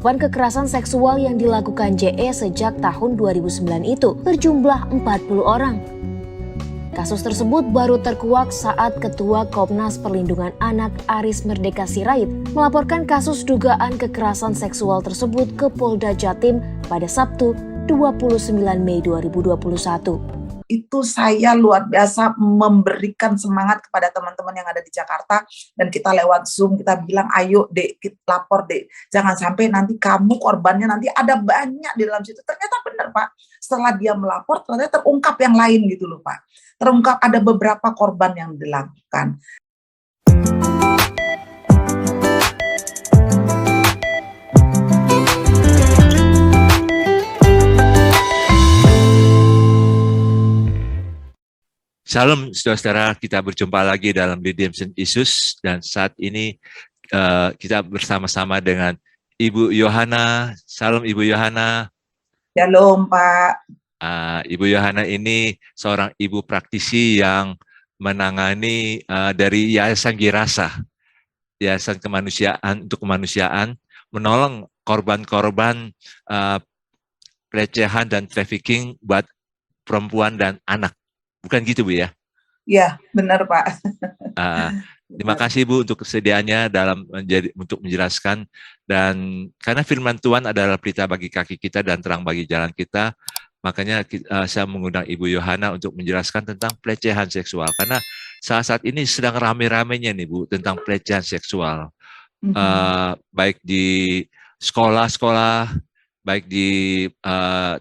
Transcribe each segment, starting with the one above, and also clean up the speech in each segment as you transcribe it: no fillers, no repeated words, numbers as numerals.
Korban kekerasan seksual yang dilakukan JE sejak tahun 2009 itu berjumlah 40 orang. Kasus tersebut baru terkuak saat Ketua Komnas Perlindungan Anak Aris Merdeka Sirait melaporkan kasus dugaan kekerasan seksual tersebut ke Polda Jatim pada Sabtu 29 Mei 2021. Itu saya luar biasa memberikan semangat kepada teman-teman yang ada di Jakarta, dan kita lewat Zoom kita bilang, ayo Dek, kita lapor Dek, jangan sampai nanti kamu korbannya, nanti ada banyak di dalam situ. Ternyata benar Pak, setelah dia melapor ternyata terungkap yang lain gitu loh Pak, terungkap ada beberapa korban yang dilakukan. Salam saudara-saudara, kita berjumpa lagi dalam Redemption Issues, dan saat ini kita bersama-sama dengan Ibu Yohana. Salam Ibu Yohana. Shalom Pak. Ibu Yohana ini seorang ibu praktisi yang menangani dari Yayasan Girasa, Yayasan Kemanusiaan untuk Kemanusiaan, menolong korban-korban pelecehan dan trafficking buat perempuan dan anak. Bukan gitu Bu ya? Iya, benar Pak. Terima kasih Bu untuk kesediaannya untuk menjelaskan, dan karena firman Tuhan adalah pelita bagi kaki kita dan terang bagi jalan kita, makanya saya mengundang Ibu Yohana untuk menjelaskan tentang pelecehan seksual, karena saat ini sedang rame-ramenya nih Bu tentang pelecehan seksual, baik di sekolah-sekolah, baik di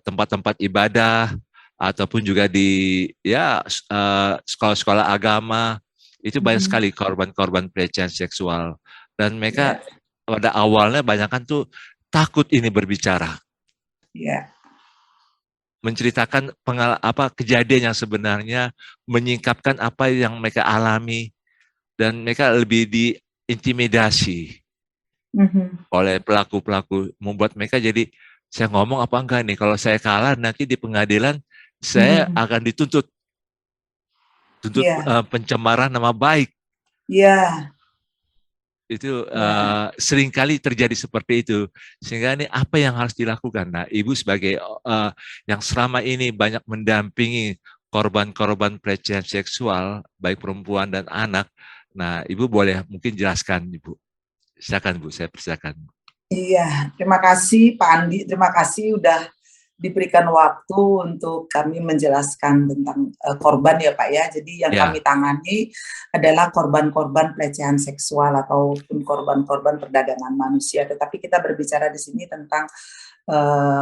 tempat-tempat ibadah, ataupun juga di sekolah-sekolah agama. Itu banyak sekali korban-korban pelecehan seksual, dan mereka pada awalnya banyak kan tuh takut ini berbicara, menceritakan kejadian yang sebenarnya, menyingkapkan apa yang mereka alami, dan mereka lebih diintimidasi oleh pelaku-pelaku, membuat mereka jadi, saya ngomong apa enggak nih, kalau saya kalah nanti di pengadilan saya akan dituntut pencemaran nama baik. Itu seringkali terjadi seperti itu. Sehingga ini apa yang harus dilakukan? Nah, Ibu sebagai yang selama ini banyak mendampingi korban-korban pelecehan seksual, baik perempuan dan anak. Nah, Ibu boleh mungkin jelaskan, Ibu. Silakan Bu, saya persilakan. Iya, terima kasih Pak Andi, terima kasih udah diberikan waktu untuk kami menjelaskan tentang korban ya Pak ya. Jadi yang kami tangani adalah korban-korban pelecehan seksual ataupun korban-korban perdagangan manusia. Tetapi kita berbicara di sini tentang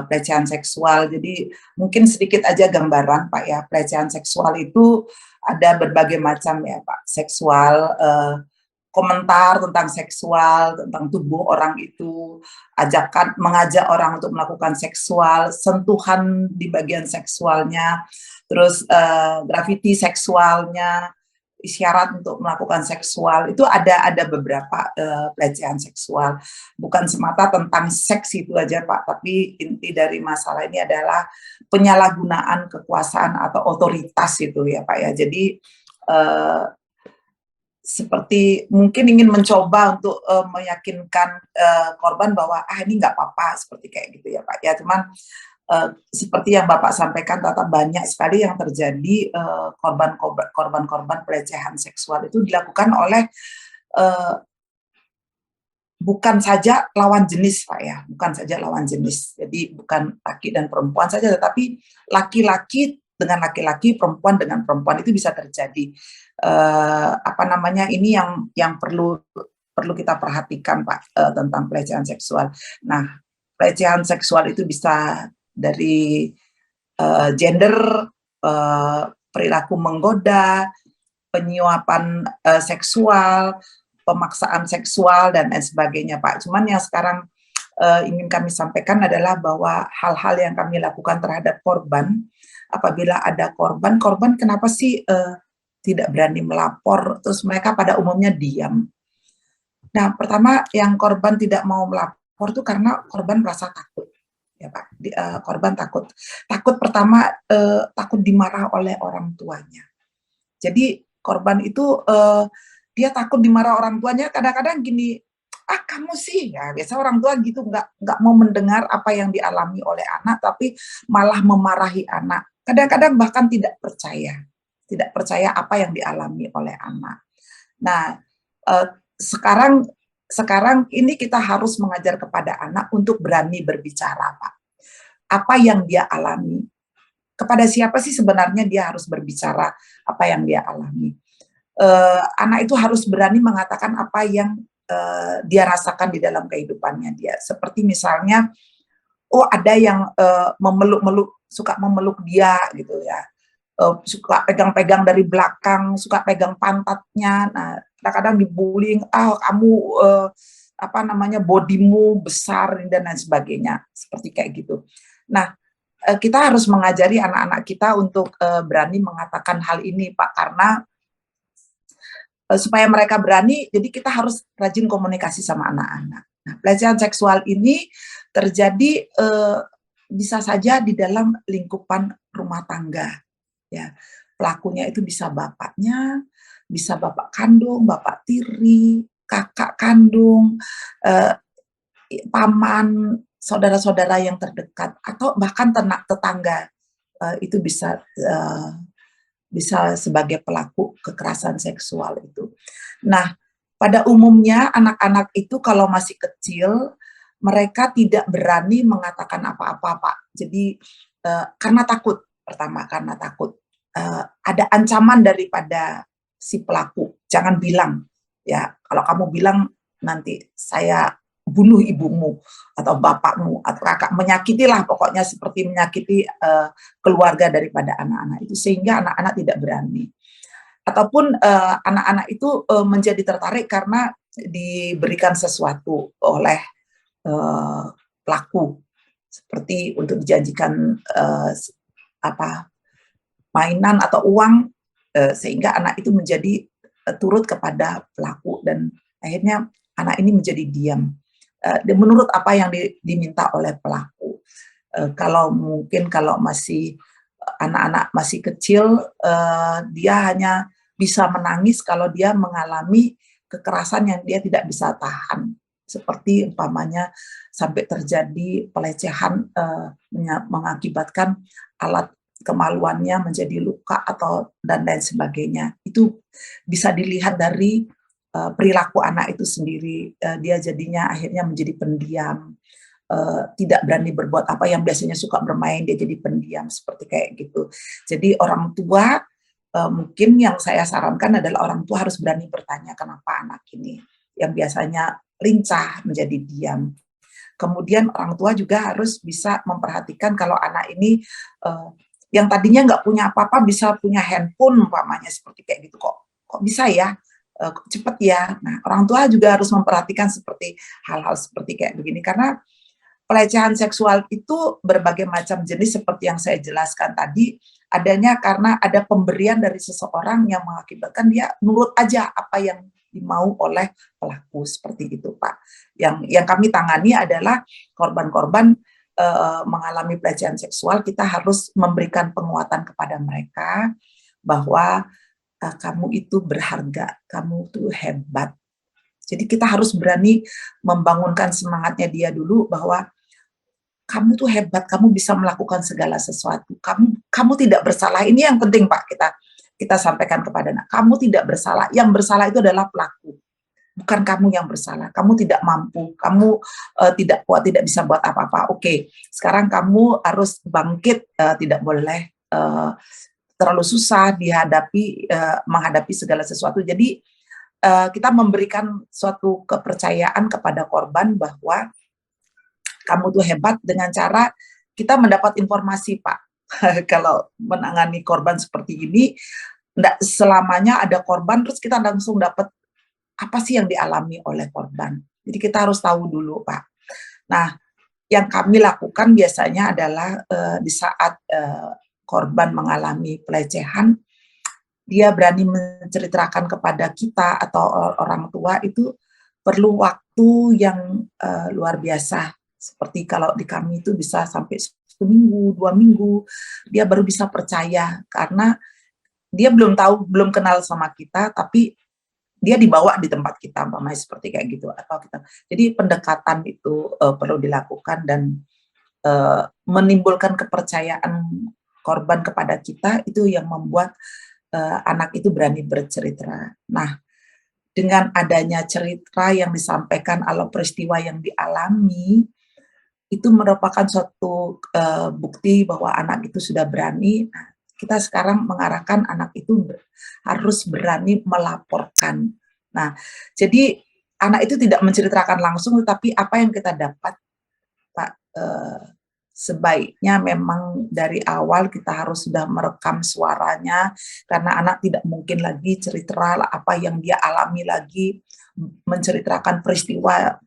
pelecehan seksual. Jadi mungkin sedikit aja gambaran Pak ya. Pelecehan seksual itu ada berbagai macam ya Pak. Seksual, komentar tentang seksual, tentang tubuh orang itu, mengajak orang untuk melakukan seksual, sentuhan di bagian seksualnya, terus grafiti seksualnya, isyarat untuk melakukan seksual, itu ada beberapa pelecehan seksual. Bukan semata tentang seks itu aja Pak, tapi inti dari masalah ini adalah penyalahgunaan kekuasaan atau otoritas itu ya Pak ya. Jadi seperti mungkin ingin mencoba untuk meyakinkan korban bahwa ini nggak apa-apa, seperti kayak gitu ya Pak ya. Cuman seperti yang Bapak sampaikan, Tata, banyak sekali yang terjadi korban-korban pelecehan seksual itu dilakukan oleh bukan saja lawan jenis Pak ya, bukan saja lawan jenis. Jadi bukan laki dan perempuan saja, tetapi laki-laki dengan laki-laki, perempuan dengan perempuan, itu bisa terjadi. Ini yang perlu kita perhatikan Pak, tentang pelecehan seksual. Nah, pelecehan seksual itu bisa dari gender, perilaku menggoda, penyuapan seksual, pemaksaan seksual, dan lain sebagainya Pak. Cuman yang sekarang ingin kami sampaikan adalah bahwa hal-hal yang kami lakukan terhadap korban, apabila ada korban kenapa sih tidak berani melapor, terus mereka pada umumnya diam. Nah, pertama yang korban tidak mau melapor itu karena korban merasa takut, ya Pak. Korban takut pertama, takut dimarah oleh orang tuanya. Jadi korban itu dia takut dimarah orang tuanya. Kadang-kadang gini, kamu sih, ya biasa orang tua gitu nggak mau mendengar apa yang dialami oleh anak, tapi malah memarahi anak. Kadang-kadang bahkan tidak percaya apa yang dialami oleh anak. Nah, sekarang ini kita harus mengajar kepada anak untuk berani berbicara, Pak. Apa yang dia alami, kepada siapa sih sebenarnya dia harus berbicara apa yang dia alami. Anak itu harus berani mengatakan apa yang dia rasakan di dalam kehidupannya dia. Seperti misalnya, ada yang suka memeluk dia gitu ya, suka pegang-pegang dari belakang, suka pegang pantatnya. Nah, kadang-kadang dibullying, kamu bodimu besar dan lain sebagainya, seperti kayak gitu. Nah, kita harus mengajari anak-anak kita untuk berani mengatakan hal ini, Pak, karena supaya mereka berani, jadi kita harus rajin komunikasi sama anak-anak. Nah, pelecehan seksual ini terjadi bisa saja di dalam lingkupan rumah tangga. Ya, pelakunya itu bisa bapaknya, bisa bapak kandung, bapak tiri, kakak kandung, paman, saudara-saudara yang terdekat, atau bahkan ternak tetangga. Itu bisa sebagai pelaku kekerasan seksual itu. Nah, pada umumnya anak-anak itu kalau masih kecil, mereka tidak berani mengatakan apa-apa, Pak. Jadi karena takut, pertama karena takut. Ada ancaman daripada si pelaku, jangan bilang. Ya, kalau kamu bilang nanti saya bunuh ibumu atau bapakmu atau kakak, menyakitilah pokoknya, seperti menyakiti keluarga daripada anak-anak itu, sehingga anak-anak tidak berani. Ataupun anak-anak itu menjadi tertarik karena diberikan sesuatu oleh pelaku, seperti untuk dijanjikan mainan atau uang, sehingga anak itu menjadi turut kepada pelaku, dan akhirnya anak ini menjadi diam menurut apa yang diminta oleh pelaku. Kalau masih anak-anak masih kecil, dia hanya bisa menangis kalau dia mengalami kekerasan yang dia tidak bisa tahan, seperti umpamanya sampai terjadi pelecehan mengakibatkan alat kemaluannya menjadi luka dan lain sebagainya. Itu bisa dilihat dari perilaku anak itu sendiri. Dia jadinya akhirnya menjadi pendiam, tidak berani berbuat apa, yang biasanya suka bermain dia jadi pendiam, seperti kayak gitu. Jadi orang tua, mungkin yang saya sarankan adalah orang tua harus berani bertanya kenapa anak ini yang biasanya lincah menjadi diam. Kemudian orang tua juga harus bisa memperhatikan kalau anak ini yang tadinya nggak punya apa-apa bisa punya handphone umpamanya, seperti kayak gitu, kok bisa ya, cepet ya. Nah, orang tua juga harus memperhatikan seperti hal-hal seperti kayak begini, karena pelecehan seksual itu berbagai macam jenis seperti yang saya jelaskan tadi, adanya karena ada pemberian dari seseorang yang mengakibatkan dia nurut aja apa yang dimau oleh pelaku, seperti itu, Pak. Yang kami tangani adalah korban-korban mengalami pelecehan seksual. Kita harus memberikan penguatan kepada mereka bahwa kamu itu berharga, kamu tuh hebat. Jadi kita harus berani membangunkan semangatnya dia dulu bahwa kamu tuh hebat, kamu bisa melakukan segala sesuatu. Kamu tidak bersalah. Ini yang penting, Pak, kita sampaikan kepada anak. Kamu tidak bersalah. Yang bersalah itu adalah pelaku. Bukan kamu yang bersalah. Kamu tidak mampu. Kamu tidak kuat, tidak bisa buat apa-apa. Oke, sekarang kamu harus bangkit. Tidak boleh terlalu susah menghadapi segala sesuatu. Jadi kita memberikan suatu kepercayaan kepada korban bahwa kamu tuh hebat dengan cara kita mendapat informasi, Pak. Kalau menangani korban seperti ini, enggak selamanya ada korban terus kita langsung dapat apa sih yang dialami oleh korban. Jadi kita harus tahu dulu, Pak. Nah, yang kami lakukan biasanya adalah di saat korban mengalami pelecehan, dia berani menceritakan kepada kita atau orang tua, itu perlu waktu yang luar biasa. Seperti kalau di kami itu bisa sampai 1 minggu, 2 minggu, dia baru bisa percaya, karena dia belum kenal sama kita, tapi dia dibawa di tempat kita, umpamanya seperti kayak gitu, atau kita. Jadi pendekatan itu perlu dilakukan dan menimbulkan kepercayaan korban kepada kita, itu yang membuat anak itu berani bercerita. Nah, dengan adanya cerita yang disampaikan atau peristiwa yang dialami, itu merupakan suatu bukti bahwa anak itu sudah berani. Nah, kita sekarang mengarahkan anak itu harus berani melaporkan. Nah, jadi anak itu tidak menceritakan langsung, tetapi apa yang kita dapat, Pak, sebaiknya memang dari awal kita harus sudah merekam suaranya, karena anak tidak mungkin lagi cerita apa yang dia alami lagi, menceritakan peristiwa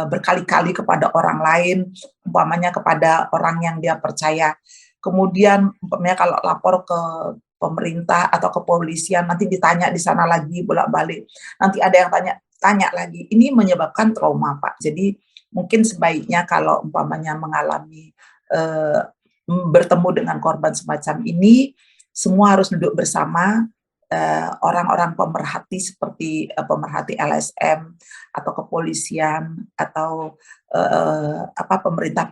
berkali-kali kepada orang lain, umpamanya kepada orang yang dia percaya. Kemudian umpamanya kalau lapor ke pemerintah atau kepolisian, nanti ditanya di sana lagi bolak-balik. Nanti ada yang tanya lagi. Ini menyebabkan trauma, Pak. Jadi mungkin sebaiknya kalau umpamanya mengalami bertemu dengan korban semacam ini, semua harus duduk bersama, orang-orang pemerhati seperti pemerhati LSM atau kepolisian atau pemerintah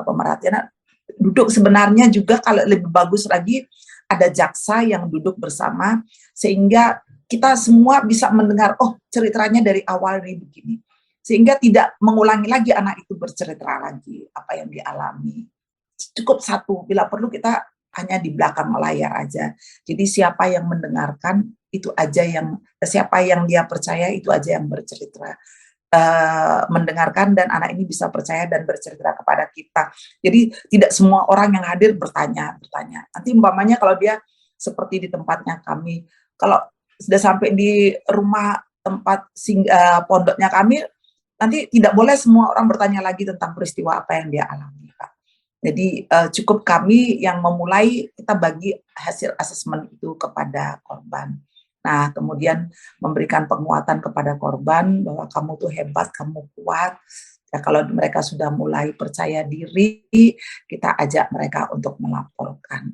pemerhatian duduk. Sebenarnya juga kalau lebih bagus lagi ada jaksa yang duduk bersama, sehingga kita semua bisa mendengar, oh ceritanya dari awal ini begini, sehingga tidak mengulangi lagi anak itu bercerita lagi apa yang dialami. Cukup satu, bila perlu kita hanya di belakang layar aja. Jadi siapa yang mendengarkan itu aja yang, siapa yang dia percaya itu aja yang bercerita, mendengarkan, dan anak ini bisa percaya dan bercerita kepada kita. Jadi tidak semua orang yang hadir bertanya. Nanti umpamanya kalau dia seperti di tempatnya kami, kalau sudah sampai di rumah tempat pondoknya kami, nanti tidak boleh semua orang bertanya lagi tentang peristiwa apa yang dia alami, Pak. Jadi cukup kami yang memulai, kita bagi hasil asesmen itu kepada korban. Nah, kemudian memberikan penguatan kepada korban bahwa kamu tuh hebat, kamu kuat. Ya, kalau mereka sudah mulai percaya diri, kita ajak mereka untuk melaporkan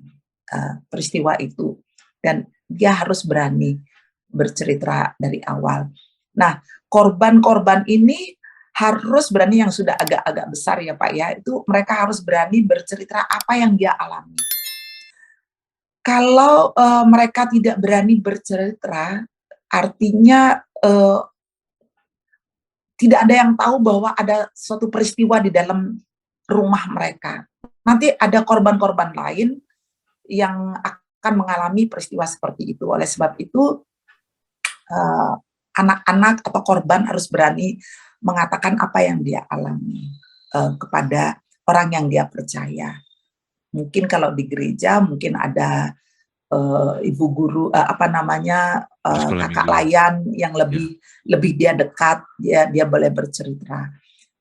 peristiwa itu. Dan dia harus berani bercerita dari awal. Nah, korban-korban ini harus berani, yang sudah agak-agak besar ya Pak ya, itu mereka harus berani bercerita apa yang dia alami. Kalau mereka tidak berani bercerita, artinya tidak ada yang tahu bahwa ada suatu peristiwa di dalam rumah mereka. Nanti ada korban-korban lain yang akan mengalami peristiwa seperti itu. Oleh sebab itu, anak-anak atau korban harus berani mengatakan apa yang dia alami kepada orang yang dia percaya. Mungkin kalau di gereja mungkin ada ibu guru, kakak layan yang lebih dia dekat, dia boleh bercerita.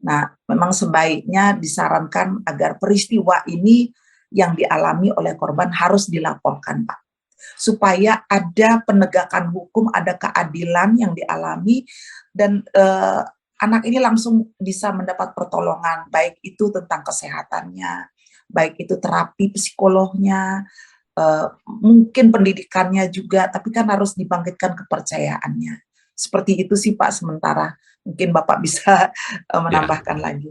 Nah, memang sebaiknya disarankan agar peristiwa ini yang dialami oleh korban harus dilaporkan, Pak, supaya ada penegakan hukum, ada keadilan yang dialami, dan anak ini langsung bisa mendapat pertolongan, baik itu tentang kesehatannya, baik itu terapi psikolognya, mungkin pendidikannya juga, tapi kan harus dibangkitkan kepercayaannya. Seperti itu sih Pak sementara. Mungkin Bapak bisa menambahkan lagi.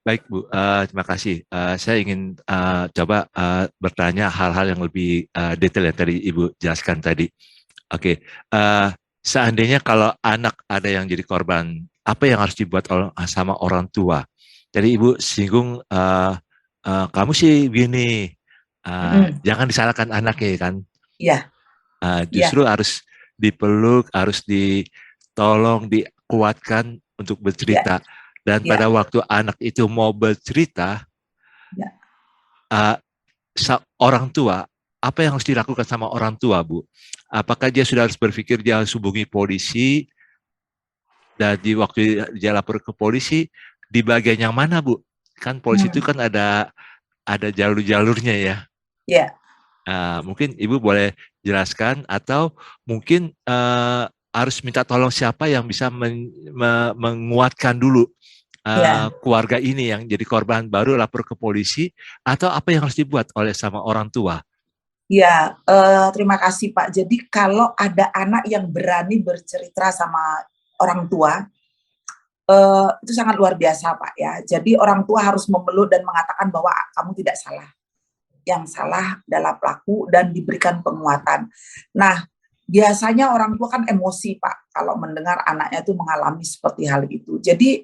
Baik Bu, terima kasih. Saya ingin coba bertanya hal-hal yang lebih detail yang tadi Ibu jelaskan tadi. Oke, seandainya kalau anak ada yang jadi korban, apa yang harus dibuat sama orang tua? Jadi Ibu singgung, kamu sih gini, jangan disalahkan anaknya kan? Iya. Justru harus dipeluk, harus ditolong, dikuatkan untuk bercerita. Dan pada waktu anak itu mau bercerita, orang tua, apa yang harus dilakukan sama orang tua, Bu? Apakah dia sudah harus berpikir dia harus hubungi polisi, dan di waktu dia lapor ke polisi, di bagian yang mana, Bu? Kan polisi itu kan ada jalur-jalurnya ya. Iya. Mungkin Ibu boleh jelaskan, atau mungkin harus minta tolong siapa yang bisa menguatkan dulu keluarga ini yang jadi korban, baru lapor ke polisi, atau apa yang harus dibuat oleh sama orang tua? Ya, terima kasih Pak. Jadi kalau ada anak yang berani bercerita sama orang tua, itu sangat luar biasa Pak ya. Jadi orang tua harus memeluk dan mengatakan bahwa kamu tidak salah. Yang salah adalah pelaku dan diberikan penguatan. Nah, biasanya orang tua kan emosi Pak kalau mendengar anaknya itu mengalami seperti hal itu. Jadi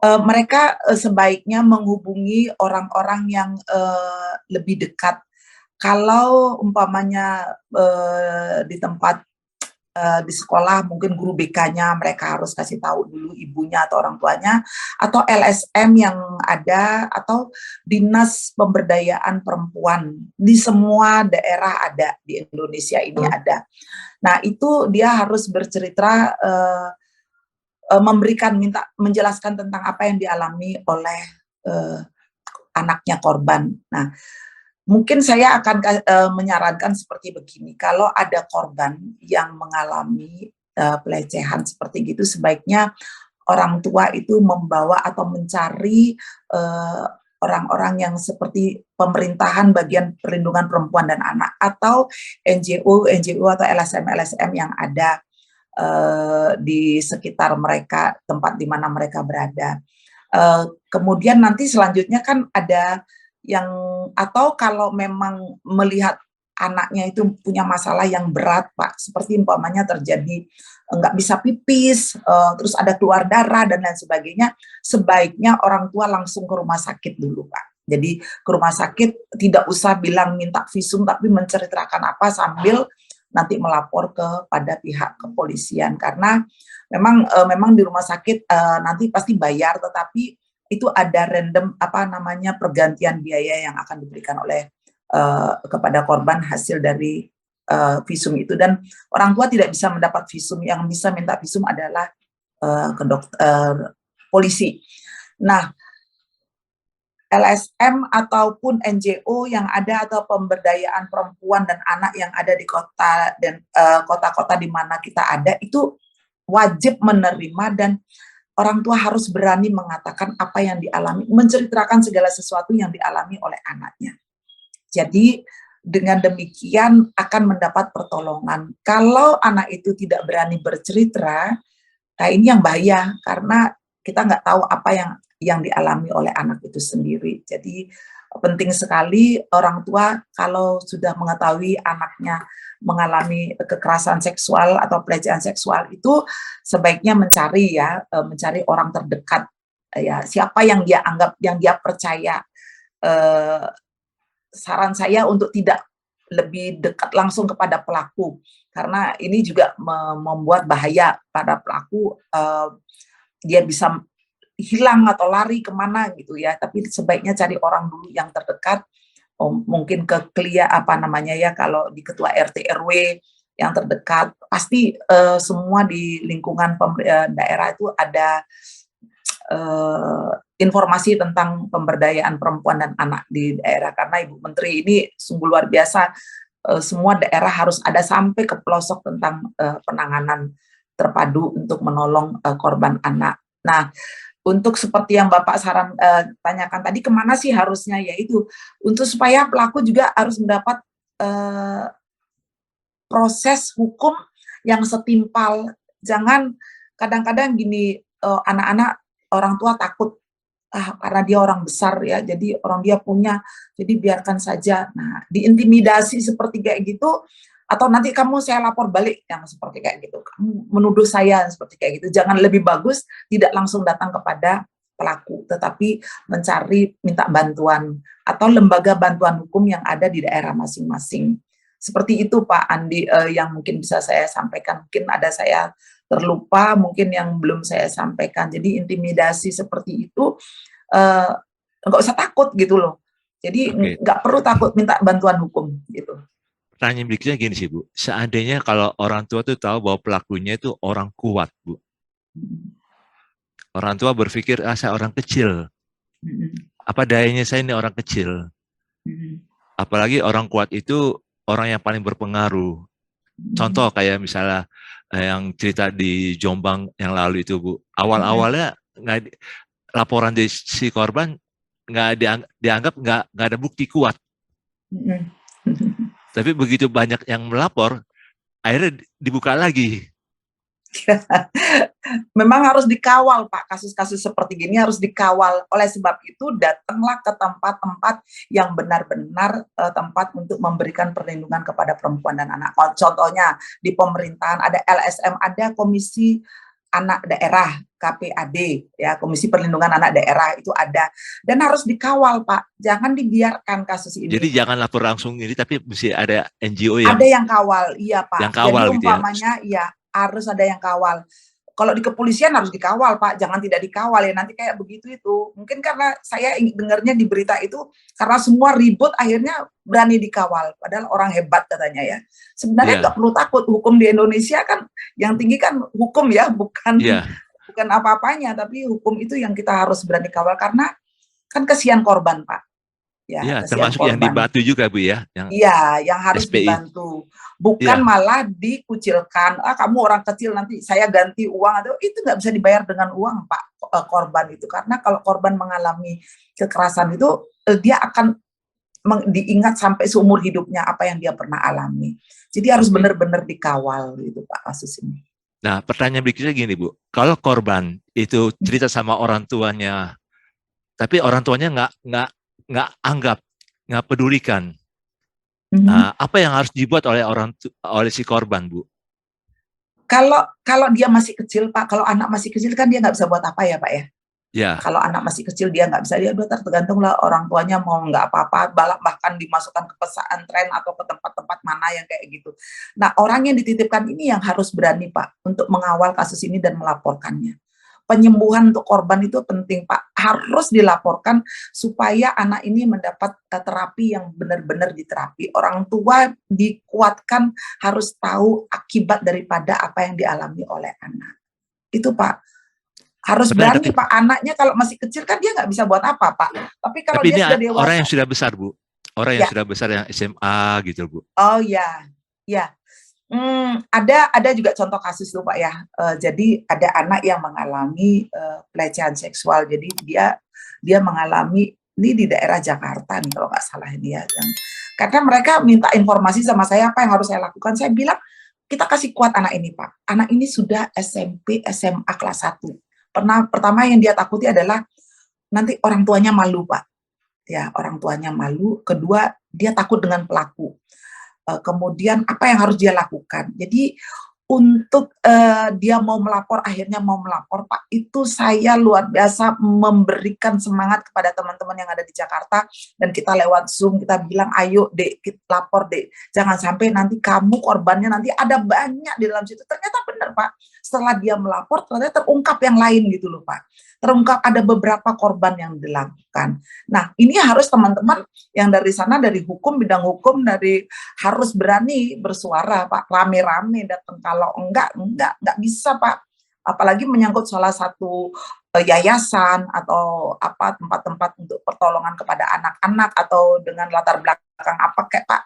mereka sebaiknya menghubungi orang-orang yang lebih dekat. Kalau umpamanya di tempat di sekolah mungkin guru BK-nya mereka harus kasih tahu dulu ibunya atau orang tuanya, atau LSM yang ada, atau dinas pemberdayaan perempuan di semua daerah ada di Indonesia ini ada. Nah itu dia harus bercerita, menjelaskan tentang apa yang dialami oleh anaknya korban. Nah, mungkin saya akan menyarankan seperti begini, kalau ada korban yang mengalami pelecehan seperti gitu, sebaiknya orang tua itu membawa atau mencari orang-orang yang seperti pemerintahan bagian perlindungan perempuan dan anak, atau NGO atau LSM yang ada di sekitar mereka, tempat di mana mereka berada. Kemudian nanti selanjutnya kan ada yang, atau kalau memang melihat anaknya itu punya masalah yang berat Pak, seperti umpamanya terjadi nggak bisa pipis, terus ada keluar darah dan lain sebagainya, sebaiknya orang tua langsung ke rumah sakit dulu Pak. Jadi ke rumah sakit tidak usah bilang minta visum, tapi menceritakan apa sambil nanti melapor kepada pihak kepolisian, karena memang di rumah sakit nanti pasti bayar, tetapi itu ada random pergantian biaya yang akan diberikan oleh kepada korban hasil dari visum itu, dan orang tua tidak bisa mendapat visum. Yang bisa minta visum adalah ke dokter, polisi. Nah, LSM ataupun NGO yang ada, atau pemberdayaan perempuan dan anak yang ada di kota dan kota-kota di mana kita ada, itu wajib menerima, dan orang tua harus berani mengatakan apa yang dialami, menceritakan segala sesuatu yang dialami oleh anaknya. Jadi dengan demikian akan mendapat pertolongan. Kalau anak itu tidak berani bercerita, nah ini yang bahaya, karena kita nggak tahu apa yang dialami oleh anak itu sendiri. Jadi penting sekali orang tua kalau sudah mengetahui anaknya mengalami kekerasan seksual atau pelecehan seksual, itu sebaiknya mencari orang terdekat, ya, siapa yang dia anggap, yang dia percaya. Saran saya untuk tidak lebih dekat langsung kepada pelaku, karena ini juga membuat bahaya pada pelaku, dia bisa hilang atau lari kemana gitu ya. Tapi sebaiknya cari orang dulu yang terdekat, mungkin ke kalau di ketua RT RW yang terdekat, pasti semua di lingkungan daerah itu ada informasi tentang pemberdayaan perempuan dan anak di daerah, karena Ibu Menteri ini sungguh luar biasa. Semua daerah harus ada sampai ke pelosok tentang penanganan terpadu untuk menolong korban anak. Nah, untuk seperti yang Bapak tanyakan tadi, kemana sih harusnya, yaitu untuk supaya pelaku juga harus mendapat proses hukum yang setimpal. Jangan kadang-kadang gini, anak-anak, orang tua takut, karena dia orang besar ya, jadi dia punya, jadi biarkan saja. Nah, diintimidasi seperti kayak gitu, atau nanti saya lapor balik, yang seperti kayak gitu, kamu menuduh saya seperti kayak gitu. Jangan, lebih bagus tidak langsung datang kepada pelaku, tetapi minta bantuan atau lembaga bantuan hukum yang ada di daerah masing-masing. Seperti itu Pak Andi, yang mungkin bisa saya sampaikan. Mungkin ada saya terlupa, mungkin yang belum saya sampaikan. Jadi intimidasi seperti itu nggak usah takut gitu loh. Jadi nggak perlu takut minta bantuan hukum gitu. Pertanyaan berikutnya gini sih Bu, seandainya kalau orang tua tuh tahu bahwa pelakunya itu orang kuat Bu, orang tua berpikir saya orang kecil, apa dayanya saya ini orang kecil, apalagi orang kuat itu orang yang paling berpengaruh. Contoh kayak misalnya yang cerita di Jombang yang lalu itu Bu, awal-awalnya laporan di si korban nggak dianggap nggak ada bukti kuat. Tapi begitu banyak yang melapor, akhirnya dibuka lagi. Memang harus dikawal, Pak. Kasus-kasus seperti gini harus dikawal. Oleh sebab itu, datanglah ke tempat-tempat yang benar-benar tempat untuk memberikan perlindungan kepada perempuan dan anak. Contohnya, di pemerintahan ada LSM, ada Komisi Anak Daerah, KPAD, ya, Komisi Perlindungan Anak Daerah itu ada. Dan harus dikawal, Pak. Jangan dibiarkan kasus ini. Jadi jangan lapor langsung ini, tapi mesti ada NGO yang... Ada yang kawal, iya, Pak. Yang kawal. Jadi umpamanya, gitu ya, harus ada yang kawal. Kalau di kepolisian harus dikawal, Pak. Jangan tidak dikawal ya. Nanti kayak begitu itu. Mungkin karena saya dengarnya di berita itu, karena semua ribut akhirnya berani dikawal. Padahal orang hebat katanya ya. Sebenarnya nggak perlu takut. Hukum di Indonesia kan yang tinggi kan hukum ya, bukan apa-apanya. Tapi hukum itu yang kita harus berani kawal. Karena kan kesian korban, Pak. Ya, termasuk korban. Yang dibantu juga, Bu ya. Yang harus SPI. Dibantu. Bukan malah dikucilkan. Kamu orang kecil nanti saya ganti uang atau itu nggak bisa dibayar dengan uang, Pak, korban itu. Karena kalau korban mengalami kekerasan itu dia akan diingat sampai seumur hidupnya apa yang dia pernah alami. Jadi harus benar-benar dikawal gitu, Pak, kasus ini. Nah, pertanyaan berikutnya gini, Bu. Kalau korban itu cerita sama orang tuanya, tapi orang tuanya nggak anggap, nggak pedulikan. Apa yang harus dibuat oleh si korban, Bu? Kalau dia masih kecil, Pak, kalau anak masih kecil kan dia nggak bisa buat apa ya, Pak ya? Ya. Kalau anak masih kecil dia nggak bisa, dia udah tergantung lah orang tuanya mau nggak apa-apa, bahkan dimasukkan ke pesantren atau ke tempat-tempat mana yang kayak gitu. Nah, orang yang dititipkan ini yang harus berani, Pak, untuk mengawal kasus ini dan melaporkannya. Penyembuhan untuk korban itu penting, Pak. Harus dilaporkan supaya anak ini mendapat terapi yang benar-benar diterapi. Orang tua dikuatkan harus tahu akibat daripada apa yang dialami oleh anak. Itu, Pak. Harus berani, Pak. Anaknya kalau masih kecil kan dia nggak bisa buat apa, Pak. Tapi kalau dia sudah dewasa. Orang yang sudah besar, Bu. Orang yang sudah besar yang SMA gitu, Bu. Oh ya, ya. Ada juga contoh kasus tuh, Pak ya. Jadi ada anak yang mengalami pelecehan seksual. Jadi dia mengalami ini di daerah Jakarta nih kalau nggak salah ini ya. Karena mereka minta informasi sama saya apa yang harus saya lakukan. Saya bilang kita kasih kuat anak ini, Pak. Anak ini sudah SMP, SMA kelas 1. Pertama yang dia takuti adalah nanti orang tuanya malu, Pak. Ya, orang tuanya malu. Kedua, dia takut dengan pelaku. Kemudian apa yang harus dia lakukan. Jadi untuk dia mau melapor, akhirnya mau melapor, Pak, itu saya luar biasa memberikan semangat kepada teman-teman yang ada di Jakarta, dan kita lewat Zoom, kita bilang, ayo Dek, kita lapor Dek, jangan sampai nanti kamu korbannya nanti ada banyak di dalam situ. Ternyata benar, Pak, setelah dia melapor, ternyata terungkap yang lain gitu loh, Pak. Terungkap ada beberapa korban yang dilakukan. Nah, ini harus teman-teman yang dari sana, dari hukum, bidang hukum, dari harus berani bersuara, Pak, rame-rame datang. Kalau enggak bisa, Pak. Apalagi menyangkut salah satu yayasan atau apa tempat-tempat untuk pertolongan kepada anak-anak atau dengan latar belakang apa kayak, Pak.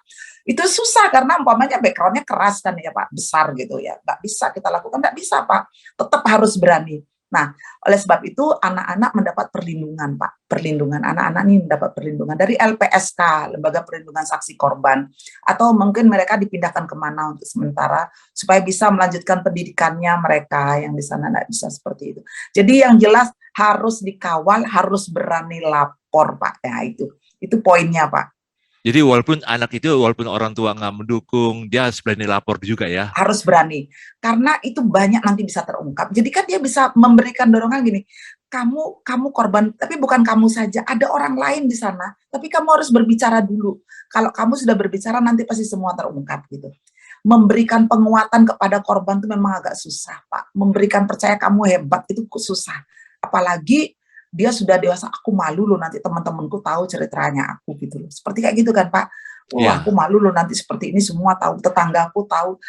Itu susah karena umpamanya background-nya keras kan ya, Pak, besar gitu ya. Nggak bisa kita lakukan, nggak bisa, Pak. Tetap harus berani. Nah, oleh sebab itu anak-anak mendapat perlindungan, Pak. Perlindungan, anak-anak ini mendapat perlindungan dari LPSK, Lembaga Perlindungan Saksi Korban. Atau mungkin mereka dipindahkan kemana untuk sementara, supaya bisa melanjutkan pendidikannya mereka yang di sana tidak bisa seperti itu. Jadi yang jelas harus dikawal, harus berani lapor, Pak. Ya, itu poinnya, Pak. Jadi walaupun orang tua nggak mendukung, dia harus berani lapor juga ya? Harus berani, karena itu banyak nanti bisa terungkap. Jadi kan dia bisa memberikan dorongan gini, kamu korban, tapi bukan kamu saja, ada orang lain di sana, tapi kamu harus berbicara dulu. Kalau kamu sudah berbicara, nanti pasti semua terungkap gitu. Memberikan penguatan kepada korban itu memang agak susah, Pak. Memberikan percaya kamu hebat itu susah. Apalagi dia sudah dewasa, aku malu loh nanti teman-temanku tahu ceritanya aku gitu loh. Seperti kayak gitu kan, Pak. Wah, aku malu loh nanti seperti ini, semua tahu, tetanggaku tahu.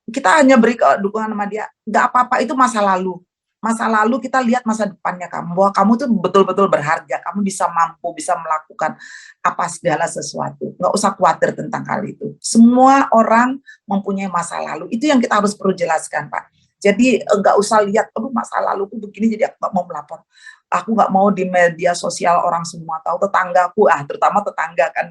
Kita hanya beri dukungan sama dia. Nggak apa-apa, itu masa lalu. Masa lalu kita lihat masa depannya kamu. Bahwa kamu tuh betul-betul berharga. Kamu bisa mampu, bisa melakukan apa segala sesuatu. Nggak usah khawatir tentang hal itu. Semua orang mempunyai masa lalu. Itu yang kita harus perlu jelaskan, Pak. Jadi nggak usah lihat, aduh masa laluku begini, jadi aku nggak mau melapor. Aku nggak mau di media sosial orang semua tahu, tetanggaku, terutama tetangga kan,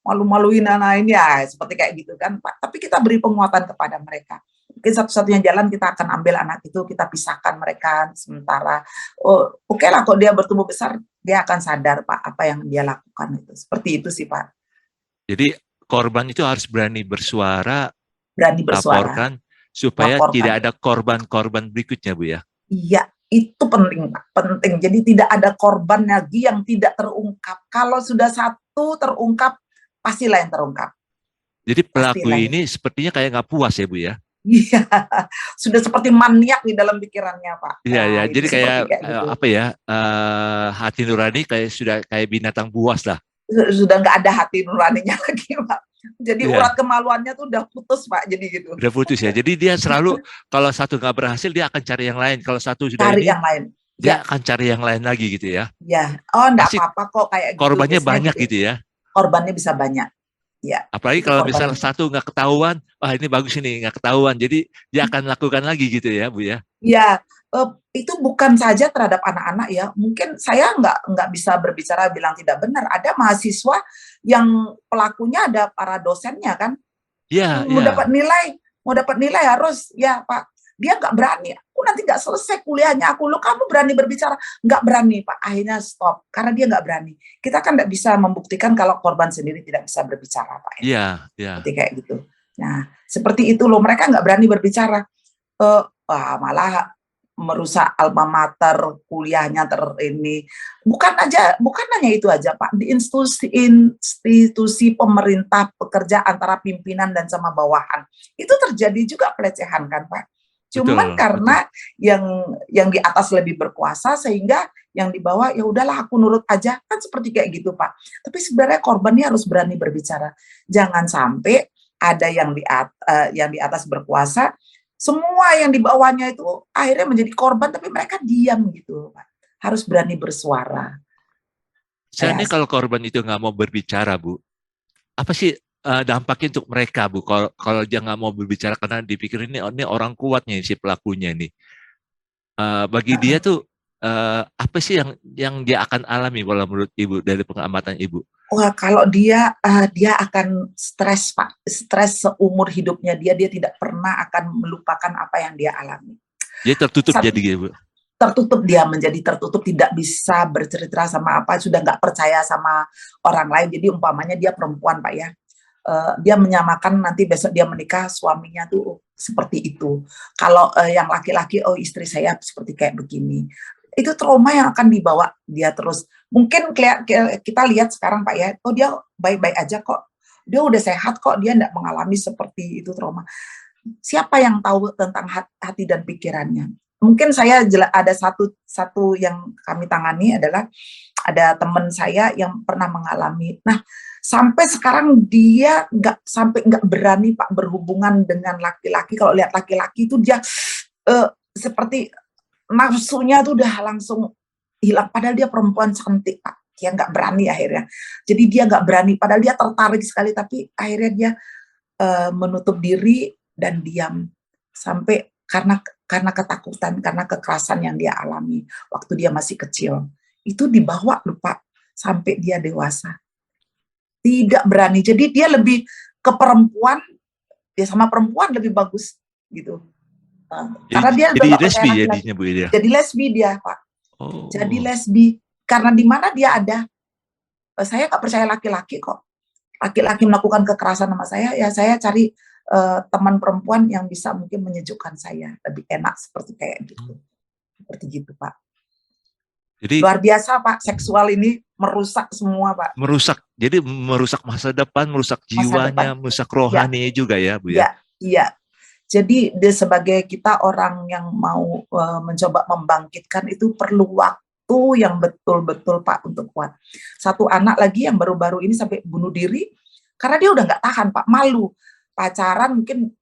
malu-maluin anak ini ya, seperti kayak gitu kan Pak. Tapi kita beri penguatan kepada mereka. Mungkin satu-satunya jalan kita akan ambil anak itu, kita pisahkan mereka sementara. Oh, oke lah, kok dia bertumbuh besar, dia akan sadar Pak apa yang dia lakukan itu. Seperti itu sih Pak. Jadi korban itu harus berani bersuara, Berani bersuara, laporkan, supaya laporkan. tidak ada korban-korban berikutnya, Bu ya. Iya, itu penting Pak, penting. Jadi tidak ada korban lagi yang tidak terungkap. Kalau sudah satu terungkap, pastilah yang terungkap. Jadi pelaku Pastilah. ini sepertinya kayak nggak puas ya, Bu ya. Iya, sudah seperti maniak di dalam pikirannya Pak. Iya, ya. Jadi kayak gitu. apa ya? Hati nurani sudah kayak binatang buas lah. Sudah nggak ada hati nuraninya lagi Pak. Jadi Iya. urat kemaluannya tuh udah putus Pak. Jadi gitu. Udah putus ya. Jadi dia selalu kalau satu nggak berhasil dia akan cari yang lain. Kalau satu sudah Cari ini, yang lain. dia akan cari yang lain lagi gitu ya. Ya, oh enggak Pasti apa-apa kok kayak gitu. korbannya Biasanya banyak gitu ya. Korbannya bisa banyak. Ya. Apalagi kalau misalnya satu nggak ketahuan, wah ini bagus ini nggak ketahuan, jadi dia akan lakukan lagi gitu ya, Bu ya? Ya, itu bukan saja terhadap anak-anak ya. Mungkin saya nggak bisa berbicara bilang tidak benar. Ada mahasiswa yang pelakunya ada para dosennya kan. Iya. Mau dapat nilai harus ya Pak. Dia nggak berani. Aku nanti nggak selesai kuliahnya aku. Lo kamu berani berbicara? Nggak berani Pak. Akhirnya stop karena dia nggak berani. Kita kan nggak bisa membuktikan kalau korban sendiri tidak bisa berbicara Pak. Iya. Seperti kayak gitu. Nah, seperti itu loh. Mereka nggak berani berbicara. Malah merusak alma mater, kuliahnya ini. Bukan hanya itu aja Pak. Di institusi pemerintah, pekerja antara pimpinan dan sama bawahan. Itu terjadi juga pelecehan kan Pak. Cuman karena yang di atas lebih berkuasa sehingga yang di bawah ya udahlah aku nurut aja, kan seperti kayak gitu Pak. Tapi sebenarnya korbannya harus berani berbicara. Jangan sampai ada yang di atas berkuasa, semua yang di bawahnya itu akhirnya menjadi korban tapi mereka diam gitu Pak. Harus berani bersuara. Seandainya kalau korban itu nggak mau berbicara, Bu, apa sih dampaknya untuk mereka, Bu? Kalau dia nggak mau berbicara karena dipikir ini orang kuatnya si pelakunya ini. Bagi dia tuh apa sih yang dia akan alami kalau menurut Ibu dari pengamatan Ibu? Wah, kalau dia akan stres Pak, stres seumur hidupnya dia tidak pernah akan melupakan apa yang dia alami. Dia tertutup jadi gitu, Bu. Tertutup, dia menjadi tertutup, tidak bisa bercerita sama apa, sudah nggak percaya sama orang lain. Jadi umpamanya dia perempuan Pak ya, dia menyamakan nanti besok dia menikah suaminya tuh seperti itu. Kalau yang laki-laki, oh istri saya seperti kayak begini. Itu trauma yang akan dibawa dia terus. Mungkin kita lihat sekarang Pak ya, oh dia baik-baik aja kok, dia udah sehat kok, dia tidak mengalami seperti itu trauma. Siapa yang tahu tentang hati dan pikirannya? Mungkin saya ada satu yang kami tangani adalah ada teman saya yang pernah mengalami. Nah, sampai sekarang dia nggak berani Pak berhubungan dengan laki-laki. Kalau lihat laki-laki itu dia seperti nafsunya tuh udah langsung hilang. Padahal dia perempuan cantik Pak. Dia nggak berani akhirnya. Jadi dia nggak berani. Padahal dia tertarik sekali, tapi akhirnya dia menutup diri dan diam sampai karena ketakutan, karena kekerasan yang dia alami waktu dia masih kecil. Itu dibawa lupa sampai dia dewasa. Tidak berani. Jadi dia lebih ke perempuan, dia sama perempuan lebih bagus gitu. Karena dia jadi lesbi jadinya Bu ya. Jadi lesbi dia Pak. Oh. Jadi lesbi karena di mana dia ada. Saya nggak percaya laki-laki kok. Laki-laki melakukan kekerasan sama saya, ya saya cari teman perempuan yang bisa mungkin menyejukkan saya, lebih enak seperti kayak gitu. Seperti gitu Pak. Jadi luar biasa Pak, seksual ini merusak semua Pak. Merusak, jadi merusak masa depan, merusak jiwanya, merusak rohani juga ya Bu ya. Iya. Jadi sebagai kita orang yang mau mencoba membangkitkan itu perlu waktu yang betul-betul Pak untuk kuat. Satu anak lagi yang baru-baru ini sampai bunuh diri karena dia udah nggak tahan Pak, malu. Pacaran mungkin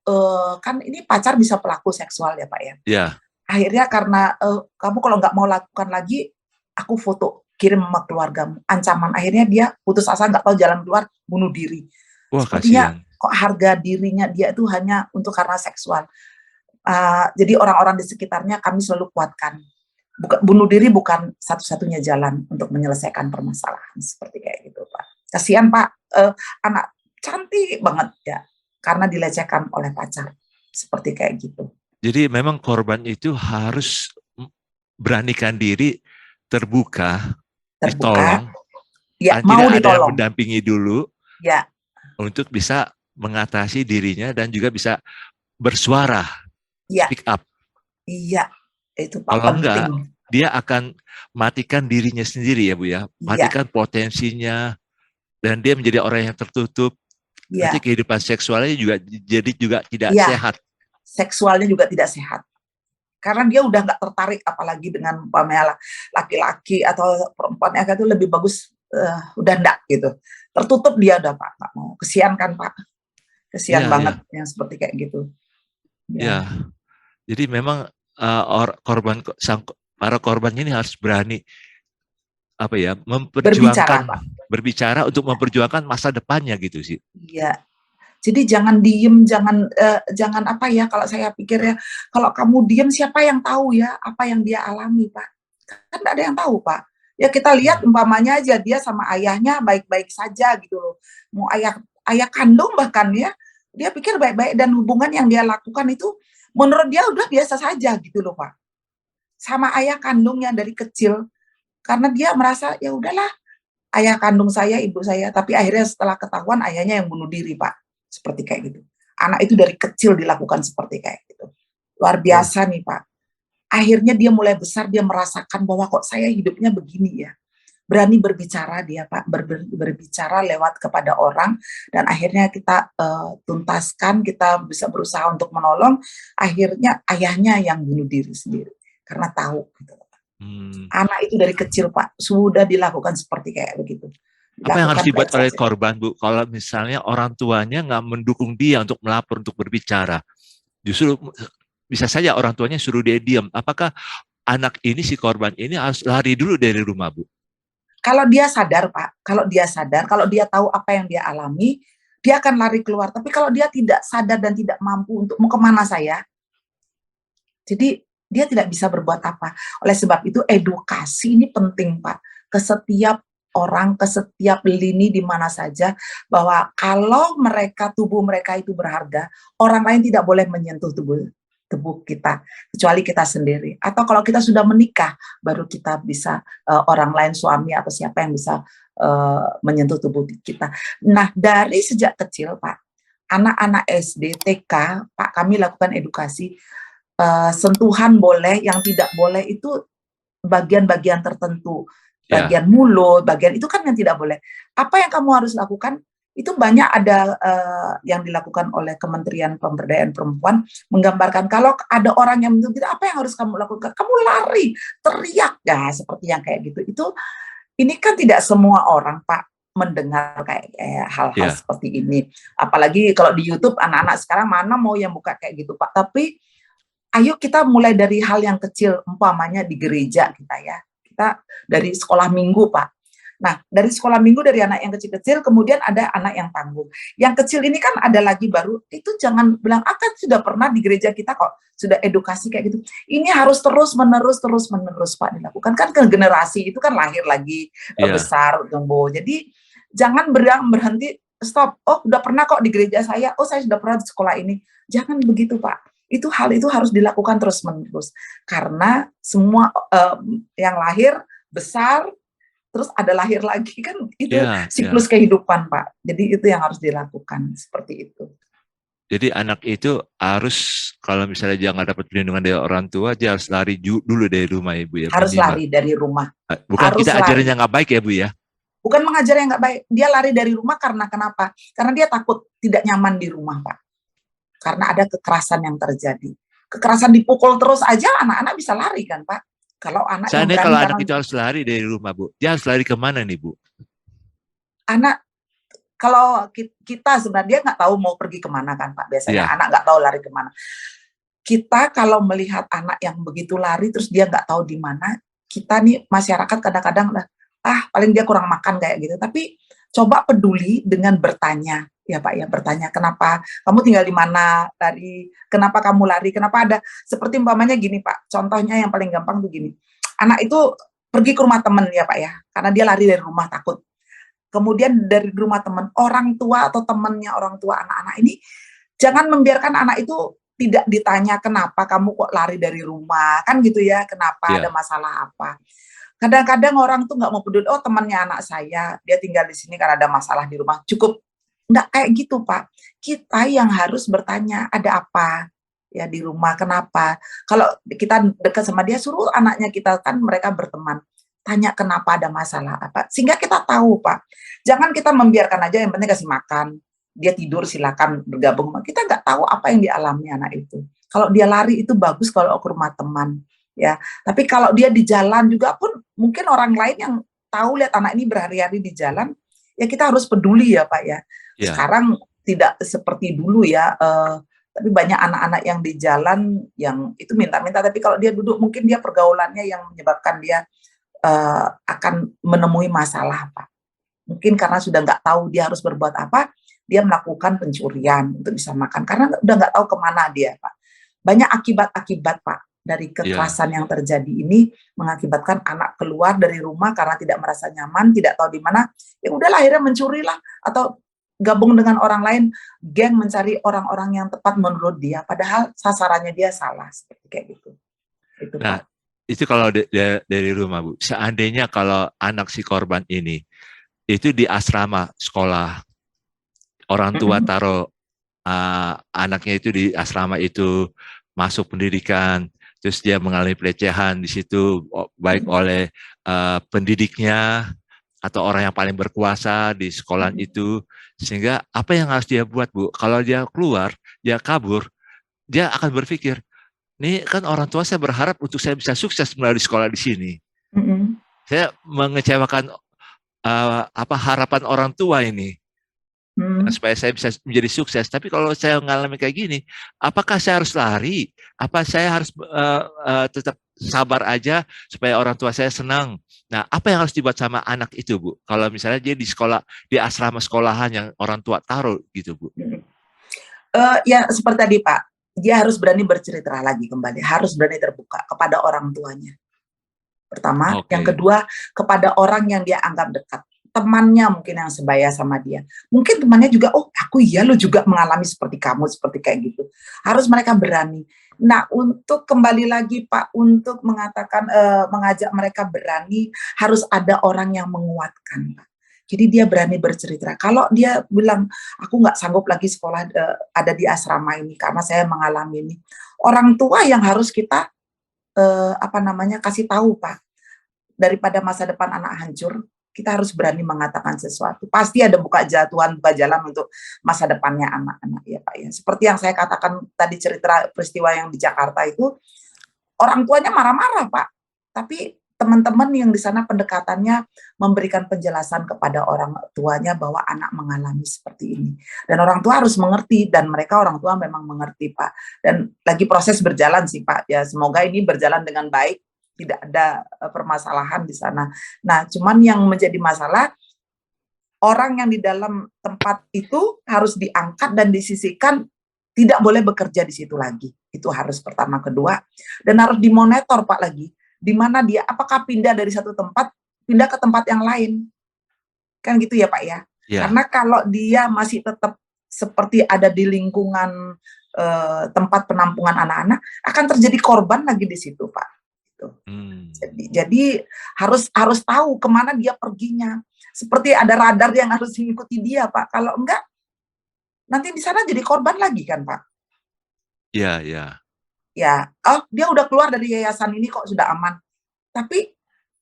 kan ini pacar bisa pelaku seksual ya Pak ya. Iya. Akhirnya karena kamu kalau nggak mau lakukan lagi, aku foto kirim sama keluargamu. Ancaman, akhirnya dia putus asa, nggak tahu jalan keluar, bunuh diri. Wah, sepertinya kasihan. Kok harga dirinya dia itu hanya untuk karena seksual. Jadi orang-orang di sekitarnya kami selalu kuatkan. Bunuh diri bukan satu-satunya jalan untuk menyelesaikan permasalahan seperti kayak gitu Pak. Kasihan Pak. anak cantik banget ya, karena dilecehkan oleh pacar, seperti kayak gitu. Jadi memang korban itu harus beranikan diri, terbuka, ditolong, ya, tidak mau ada yang ditolong, mendampingi dulu ya, untuk bisa mengatasi dirinya dan juga bisa bersuara, ya, speak up. iya, itu Pak Kalau penting. enggak, dia akan matikan dirinya sendiri ya Bu ya, Iya, matikan potensinya, dan dia menjadi orang yang tertutup. Nanti iya, kehidupan seksualnya juga jadi juga tidak iya, sehat. seksualnya juga tidak sehat. Karena dia udah nggak tertarik, apalagi dengan umpamanya laki-laki atau perempuan yang itu lebih bagus, udah enggak gitu. Tertutup dia udah Pak, nggak mau. Kesian kan Pak, kesian Iya, iya, banget yang seperti kayak gitu. iya. Ya, Jadi memang para korban ini harus berani apa ya, berbicara Pak. berbicara untuk memperjuangkan masa depannya gitu sih. Iya. Jadi jangan diem, jangan apa ya, kalau saya pikir ya, kalau kamu diem siapa yang tahu ya apa yang dia alami Pak. Kan nggak ada yang tahu Pak. Ya kita lihat Ya, umpamanya aja dia sama ayahnya baik-baik saja gitu loh. Mau ayah kandung bahkan ya, dia pikir baik-baik dan hubungan yang dia lakukan itu menurut dia udah biasa saja gitu loh Pak. Sama ayah kandungnya dari kecil, karena dia merasa ya udahlah ayah kandung saya, ibu saya, tapi akhirnya setelah ketahuan ayahnya yang bunuh diri Pak. Seperti kayak gitu. Anak itu dari kecil dilakukan seperti kayak gitu. Luar oh, biasa nih Pak. Akhirnya dia mulai besar, dia merasakan bahwa kok saya hidupnya begini ya. Berani berbicara dia Pak, berbicara lewat kepada orang, dan akhirnya kita tuntaskan, kita bisa berusaha untuk menolong, akhirnya ayahnya yang bunuh diri sendiri, karena tahu gitu. hmm. Anak itu dari kecil Pak, sudah dilakukan seperti kayak begitu. Apa yang harus Dilakukan dibuat oleh pelecehan. korban Bu? Kalau misalnya orang tuanya nggak mendukung dia untuk melapor, untuk berbicara, justru bisa saja orang tuanya suruh dia diam. Apakah anak ini, si korban ini harus lari dulu dari rumah Bu? Kalau dia sadar Pak, kalau dia sadar, kalau dia tahu apa yang dia alami, dia akan lari keluar. Tapi kalau dia tidak sadar dan tidak mampu untuk mau kemana saya, jadi dia tidak bisa berbuat apa. Oleh sebab itu edukasi ini penting Pak, ke setiap orang, ke setiap lini di mana saja, bahwa kalau tubuh mereka itu berharga, orang lain tidak boleh menyentuh tubuh kita, kecuali kita sendiri. Atau kalau kita sudah menikah, baru kita bisa, orang lain, suami atau siapa yang bisa menyentuh tubuh kita. Nah, dari sejak kecil Pak, anak-anak SD, TK, Pak, kami lakukan edukasi, sentuhan boleh, yang tidak boleh itu bagian-bagian tertentu, Ya, bagian mulut, bagian itu kan yang tidak boleh. Apa yang kamu harus lakukan? Itu banyak ada yang dilakukan oleh Kementerian Pemberdayaan Perempuan, menggambarkan kalau ada orang yang menyentuh, apa yang harus kamu lakukan? Kamu lari, teriak ya, seperti yang kayak gitu. Itu ini kan tidak semua orang Pak mendengar kayak hal-hal ya, seperti ini. Apalagi kalau di YouTube anak-anak sekarang mana mau yang buka kayak gitu Pak. Tapi ayo kita mulai dari hal yang kecil, umpamanya di gereja kita ya. Kita dari sekolah minggu, Pak. Nah, dari sekolah minggu dari anak yang kecil-kecil, kemudian ada anak yang tangguh. Yang kecil ini kan ada lagi baru, itu jangan bilang, kan sudah pernah di gereja kita kok, sudah edukasi kayak gitu. Ini harus terus-menerus, Pak, dilakukan. Kan ke generasi itu kan lahir lagi, ya. besar, tumbuh. Jadi, jangan berhenti, stop. Oh, udah pernah kok di gereja saya, oh saya sudah pernah di sekolah ini. Jangan begitu, Pak. Hal itu harus dilakukan terus-menerus. Karena semua yang lahir, besar, terus ada lahir lagi, kan itu Ya, siklus ya. kehidupan Pak. Jadi itu yang harus dilakukan seperti itu. Jadi anak itu harus kalau misalnya dia nggak dapat perlindungan dari orang tua, dia harus lari dulu dari rumah Ibu ya Harus minimal. lari dari rumah. Bukan Harus kita ajarin lari. yang nggak baik ya Bu ya. Bukan mengajar yang nggak baik. Dia lari dari rumah karena kenapa? Karena dia takut tidak nyaman di rumah Pak. Karena ada kekerasan yang terjadi. Kekerasan dipukul terus aja anak-anak bisa lari kan Pak. Kalau anak yang Seandainya berani, kalau anak karena itu harus lari dari rumah Bu, dia harus lari kemana nih Bu? anak, kalau kita sebenarnya nggak tahu mau pergi kemana kan Pak. Biasanya Iya, anak nggak tahu lari kemana. Kita kalau melihat anak yang begitu lari terus dia nggak tahu di mana, kita nih masyarakat kadang-kadang paling dia kurang makan kayak gitu. Tapi coba peduli dengan bertanya, ya Pak ya, bertanya kenapa kamu tinggal di mana, kenapa kamu lari, kenapa ada, seperti umpamanya gini Pak, contohnya yang paling gampang tuh gini, anak itu pergi ke rumah temen ya Pak ya, karena dia lari dari rumah takut. kemudian dari rumah teman, orang tua atau temannya orang tua anak-anak ini, jangan membiarkan anak itu tidak ditanya kenapa kamu kok lari dari rumah, kan gitu ya, kenapa, ada masalah apa. Kadang-kadang orang tuh nggak mau peduli, oh temannya anak saya, dia tinggal di sini karena ada masalah di rumah, cukup. Nggak kayak gitu, Pak. Kita yang harus bertanya, ada apa ya di rumah, kenapa. Kalau kita dekat sama dia, suruh anaknya kita, kan mereka berteman, tanya kenapa, ada masalah apa, sehingga kita tahu, Pak. Jangan kita membiarkan aja, yang penting kasih makan, dia tidur silakan bergabung. Kita nggak tahu apa yang dialami anak itu. Kalau dia lari itu bagus kalau ke rumah teman, ya. Tapi kalau dia di jalan juga pun, mungkin orang lain yang tahu lihat anak ini berhari-hari di jalan, ya kita harus peduli ya Pak ya. Sekarang tidak seperti dulu ya. Tapi banyak anak-anak yang di jalan yang itu minta-minta, tapi kalau dia duduk mungkin dia pergaulannya yang menyebabkan dia akan menemui masalah, Pak. Mungkin karena sudah nggak tahu dia harus berbuat apa, dia melakukan pencurian untuk bisa makan, karena udah nggak tahu kemana dia, Pak. Banyak akibat-akibat, Pak, dari kekerasan yang terjadi ini, mengakibatkan anak keluar dari rumah karena tidak merasa nyaman, tidak tahu di mana, ya udahlah akhirnya mencurilah, atau gabung dengan orang lain, geng mencari orang-orang yang tepat menurut dia, padahal sasarannya dia salah, seperti kayak gitu. Itu, nah, Pak. Itu kalau dari rumah, Bu. Seandainya kalau anak si korban ini, itu di asrama sekolah, orang tua taruh anaknya itu di asrama itu, masuk pendidikan, terus dia mengalami pelecehan di situ, baik oleh pendidiknya, atau orang yang paling berkuasa di sekolah itu, sehingga apa yang harus dia buat, Bu? Kalau dia keluar, dia kabur, dia akan berpikir, ini kan orang tua saya berharap untuk saya bisa sukses melalui sekolah di sini. Saya mengecewakan harapan orang tua ini, supaya saya bisa menjadi sukses. Tapi kalau saya mengalami kayak gini, apakah saya harus lari? Apa saya harus tetap sabar aja supaya orang tua saya senang? Nah, apa yang harus dibuat sama anak itu, Bu? Kalau misalnya dia di sekolah, di asrama sekolahan yang orang tua taruh gitu, Bu. Ya seperti tadi, Pak. Dia harus berani bercerita lagi kembali, harus berani terbuka kepada orang tuanya. Pertama, yang kedua kepada orang yang dia anggap dekat, temannya mungkin yang sebaya sama dia. Mungkin temannya juga, oh aku iya lo juga mengalami seperti kamu, seperti kayak gitu. Harus mereka berani. Nah, untuk kembali lagi Pak, untuk mengatakan, mengajak mereka berani, harus ada orang yang menguatkan, Pak. Jadi dia berani bercerita. Kalau dia bilang, aku nggak sanggup lagi sekolah ada di asrama ini karena saya mengalami ini. Orang tua yang harus kita kasih tahu, Pak. Daripada masa depan anak hancur, kita harus berani mengatakan sesuatu. Pasti ada buka jalan untuk masa depannya anak-anak ya Pak ya. Seperti yang saya katakan tadi, cerita peristiwa yang di Jakarta itu, orang tuanya marah-marah Pak. Tapi teman-teman yang di sana pendekatannya memberikan penjelasan kepada orang tuanya bahwa anak mengalami seperti ini. Dan orang tua harus mengerti, dan mereka orang tua memang mengerti, Pak. Dan lagi proses berjalan sih, Pak. Ya, semoga ini berjalan dengan baik, tidak ada permasalahan di sana. Nah, cuman yang menjadi masalah, orang yang di dalam tempat itu harus diangkat dan disisihkan, tidak boleh bekerja di situ lagi. Itu harus pertama. Kedua, dan harus dimonitor, Pak, lagi. Di mana dia, apakah pindah dari satu tempat, pindah ke tempat yang lain. Kan gitu ya Pak ya? Karena kalau dia masih tetap seperti ada di lingkungan tempat penampungan anak-anak, akan terjadi korban lagi di situ Pak. Gitu. Jadi harus tahu kemana dia perginya. Seperti ada radar yang harus mengikuti dia Pak. Kalau enggak, nanti di sana jadi korban lagi kan Pak? Iya, iya. Ya, oh dia udah keluar dari yayasan ini kok sudah aman. Tapi